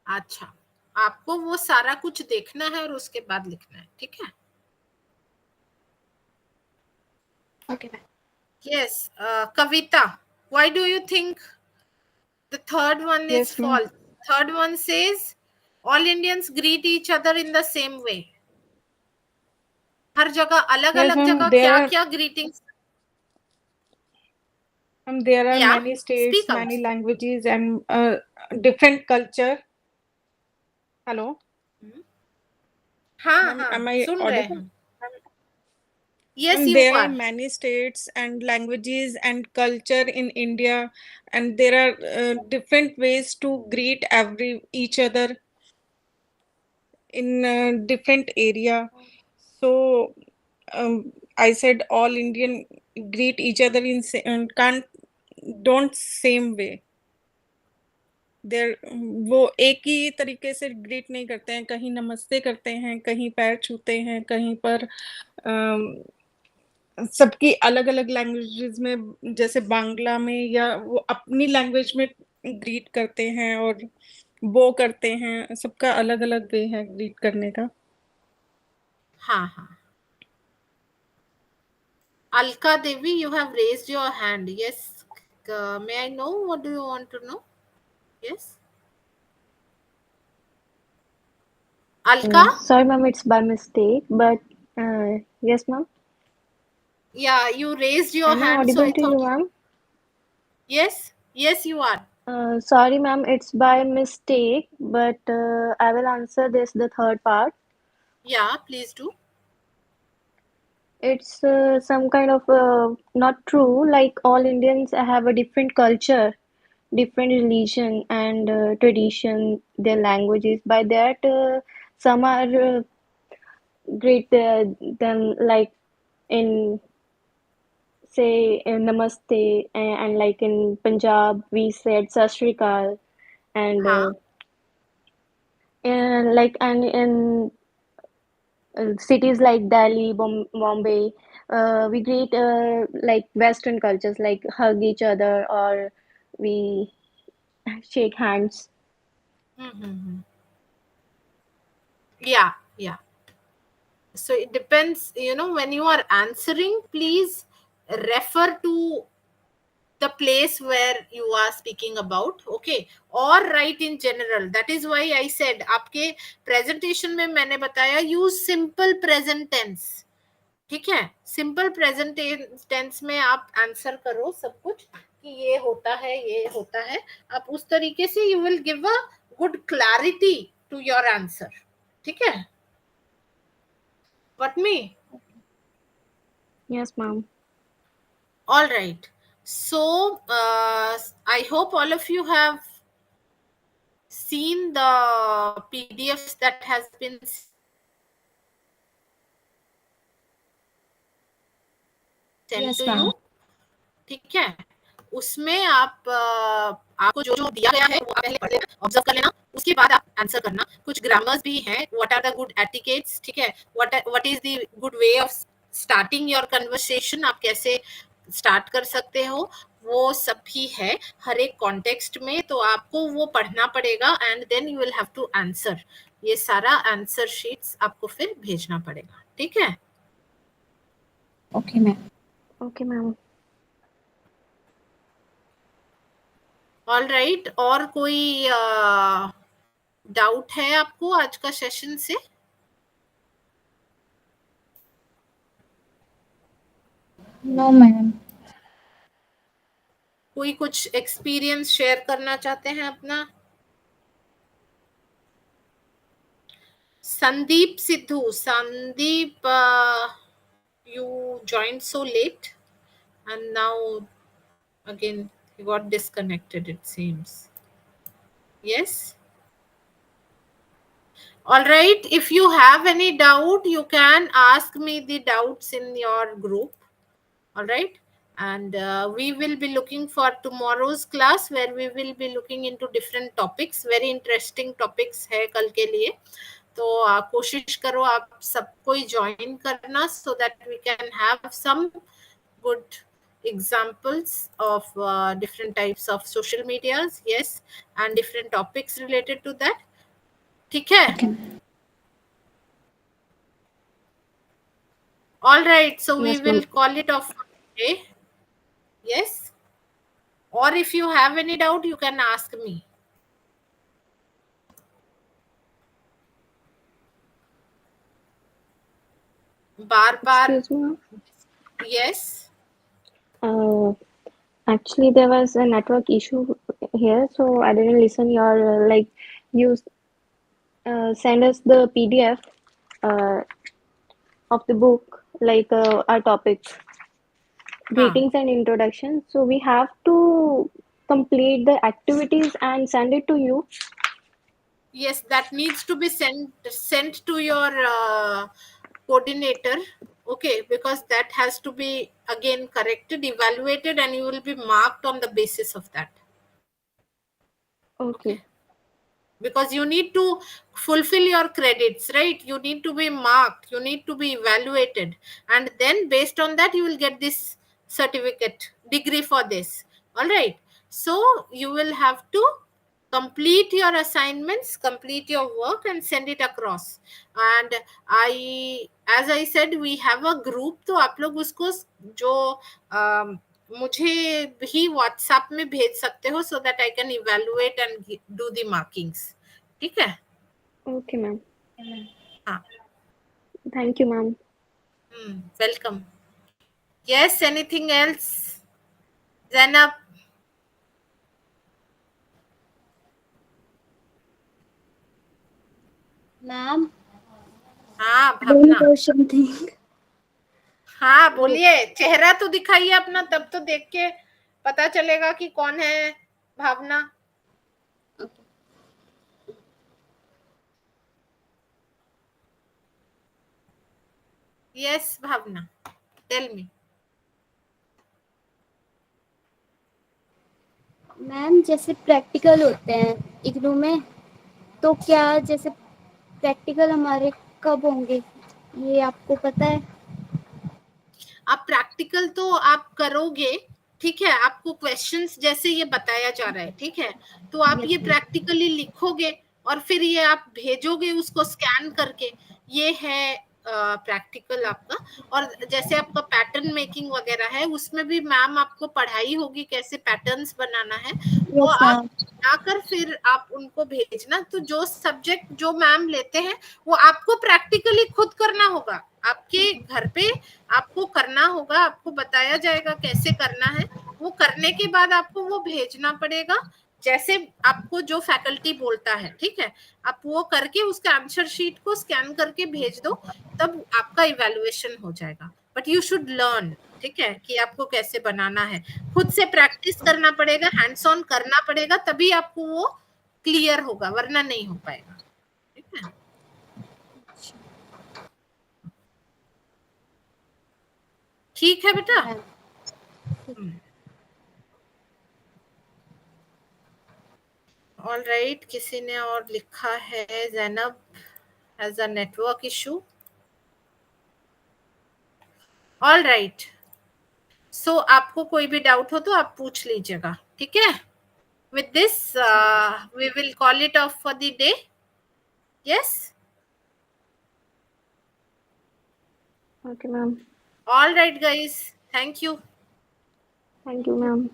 [SPEAKER 1] अच्छा, आपको वो सारा कुछ देखना है और उसके बाद लिखना है, ठीक है?
[SPEAKER 8] Okay ma'am.
[SPEAKER 1] Yes, Kavita, why do you think the third one is
[SPEAKER 5] Yes, ma'am.
[SPEAKER 1] false? Third one says all Indians greet each other in the same way. हर जगह अलग
[SPEAKER 5] Yes,
[SPEAKER 1] अलग
[SPEAKER 5] ma'am.
[SPEAKER 1] जगह क्या क्या ग्रीटिंग्स?
[SPEAKER 5] There are
[SPEAKER 1] या
[SPEAKER 5] many states,
[SPEAKER 1] speak out.
[SPEAKER 5] many languages, and different culture. Hello,
[SPEAKER 1] हाँ
[SPEAKER 5] ma'am.
[SPEAKER 1] हाँ,
[SPEAKER 5] Am I
[SPEAKER 1] सुन रहे
[SPEAKER 5] audible?
[SPEAKER 1] हैं। Yes you
[SPEAKER 5] There are
[SPEAKER 1] are.
[SPEAKER 5] many states and languages and culture in India, and there are different ways to greet each other in different area. So I said all Indian greet each other in can't don't same way. वो एक ही तरीके से greet नहीं करते हैं, कहीं नमस्ते करते हैं, कहीं पैर छूते हैं, कहीं पर सबकी अलग अलग लैंग्वेजेस में, जैसे बांग्ला में या वो अपनी लैंग्वेज में ग्रीट करते हैं और वो करते हैं, सबका अलग अलग वे है ग्रीट करने का।
[SPEAKER 1] हाँ हाँ। अलका देवी, you have raised your hand. Yes, may I know what do you want to know? Yes, Alka?
[SPEAKER 4] Sorry, ma'am, it's by mistake, but yes, ma'am.
[SPEAKER 1] Yeah, you raised your
[SPEAKER 4] Am I
[SPEAKER 1] hand, so I
[SPEAKER 4] audible to
[SPEAKER 1] thought.
[SPEAKER 4] you, ma'am?
[SPEAKER 1] Yes, yes, you are.
[SPEAKER 4] Sorry, ma'am, it's by mistake, but I will answer the third part.
[SPEAKER 1] Yeah, please do.
[SPEAKER 4] It's some kind of not true, like all Indians have a different culture, different religion and tradition, their languages. By that, some are great them like in say namaste, and like in Punjab we said sat sri akal, and
[SPEAKER 1] हाँ
[SPEAKER 4] like and in cities like Delhi, Bombay, we greet like Western cultures, like hug each other or we shake hands.
[SPEAKER 1] mm-hmm. Yeah, yeah. So it depends, when you are answering, please refer to the place where you are speaking about, okay, or write in general. That is why I said आपके presentation में मैंने बताया use simple present tense, ठीक है? Simple present tense में आप answer करो सब कुछ कि ये होता है, ये होता है, आप उस तरीके से you will give a good clarity to your answer, ठीक है? But me,
[SPEAKER 4] Yes, ma'am.
[SPEAKER 1] All right. So I hope all of you have seen the PDFs that has been sent to you.
[SPEAKER 8] Yes ma'am.
[SPEAKER 1] ठीक है, उसमें आपको जो जो दिया गया है वो आप पहले पढ़ लेना, ऑब्जर्व कर लेना, उसके बाद आप आंसर करना। कुछ ग्रामर्स भी हैं, what are the good etiquettes, ठीक है, what is the good way of starting your conversation, आप कैसे स्टार्ट कर सकते हो, वो सब भी है हर एक कॉन्टेक्स्ट में। तो आपको वो पढ़ना पड़ेगा and then you will have to answer. ये सारा आंसर शीट्स आपको फिर भेजना पड़ेगा, ठीक है।
[SPEAKER 8] Okay ma'am.
[SPEAKER 4] Okay, ma'am.
[SPEAKER 1] All right, और कोई डाउट है आपको आज का सेशन से?
[SPEAKER 8] No ma'am.
[SPEAKER 1] कोई कुछ एक्सपीरियंस शेयर करना चाहते हैं अपना? Sandeep Sidhu, Sandeep, you joined so late and now again you got disconnected, it seems. Yes, all right, if you have any doubt you can ask me the doubts in your group. All right, and we will be looking for tomorrow's class where we will be looking into different topics. Very interesting topics है कल के लिए, तो कोशिश करो आप सबको join करना, so that we can have some good examples of different types of social medias, yes, and different topics related to that. ठीक है? All right, so we
[SPEAKER 4] Yes,
[SPEAKER 1] will
[SPEAKER 4] ma'am.
[SPEAKER 1] call it off for today. Yes, or if you have any doubt you can ask me. Bar bar,
[SPEAKER 4] Excuse me, ma'am.
[SPEAKER 1] yes,
[SPEAKER 4] Actually, there was a network issue here, so I didn't listen your like you send us the PDF uh, of the book, like our topics,
[SPEAKER 1] हाँ,
[SPEAKER 4] greetings and introduction. So we have to complete the activities and send it to you.
[SPEAKER 1] yes, that needs to be sent to your coordinator, okay, because that has to be again corrected, evaluated, and you will be marked on the basis of that.
[SPEAKER 4] Okay.
[SPEAKER 1] Because you need to fulfill your credits, right? You need to be marked, you need to be evaluated, and then based on that you will get this certificate degree for this. All right, so you will have to complete your assignments, complete your work, and send it across. And as I said, we have a group, तो आप लोग उसको जो मुझे भी WhatsApp में भेज सकते हो, so that I can evaluate and do the markings. ठीक है?
[SPEAKER 4] Okay, ma'am.
[SPEAKER 1] हाँ,
[SPEAKER 4] Thank you, ma'am.
[SPEAKER 1] welcome. Yes, anything else? Zainab?
[SPEAKER 8] Ma'am
[SPEAKER 1] हाँ
[SPEAKER 8] वन
[SPEAKER 1] भावना,
[SPEAKER 8] क्वेश्चन थिंग।
[SPEAKER 1] हाँ बोलिए, चेहरा तो दिखाइए अपना, तब तो देख के पता चलेगा कि कौन है भावना। यस भावना, टेल मी।
[SPEAKER 8] मैम जैसे प्रैक्टिकल होते हैं इग्नू में, तो क्या जैसे प्रैक्टिकल हमारे कब होंगे, ये आपको पता है?
[SPEAKER 1] आप प्रैक्टिकल तो आप करोगे, ठीक है, आपको क्वेश्चंस जैसे ये बताया जा रहा है, ठीक है, तो आप ये प्रैक्टिकली लिखोगे और फिर ये आप भेजोगे उसको स्कैन करके, ये है प्रैक्टिकल आपका। और जैसे आपका पैटर्न मेकिंग वगैरह है, उसमें भी मैम आपको पढ़ाई होगी कैसे पैटर्न्स बनाना है, वो
[SPEAKER 8] यस
[SPEAKER 1] आप
[SPEAKER 8] मैम।
[SPEAKER 1] बनाकर फिर आप उनको भेजना। तो जो सब्जेक्ट जो मैम लेते हैं वो आपको प्रैक्टिकली खुद करना होगा, आपके घर पे आपको करना होगा, आपको बताया जाएगा कैसे करना है, वो करने के बाद आपको वो भेजना पड़ेगा जैसे आपको जो फैकल्टी बोलता है, ठीक है, आप वो करके उसका आंसर शीट को स्कैन करके भेज दो, तब आपका इवैल्यूएशन हो जाएगा। बट यू शुड लर्न, ठीक है, कि आपको कैसे बनाना है। खुद से प्रैक्टिस करना पड़ेगा, हैंड्स ऑन करना पड़ेगा, तभी आपको वो क्लियर होगा, वरना नहीं हो पाएगा, ठीक है। ठीक है बेटा। ऑल राइट, किसी ने और लिखा है Zainab has a network issue. All right, so आपको कोई भी डाउट हो तो आप पूछ लीजिएगा, ठीक है। With this we will call it off for the day. Yes,
[SPEAKER 4] Okay, ma'am.
[SPEAKER 1] all right guys, thank you.
[SPEAKER 4] Thank you, ma'am.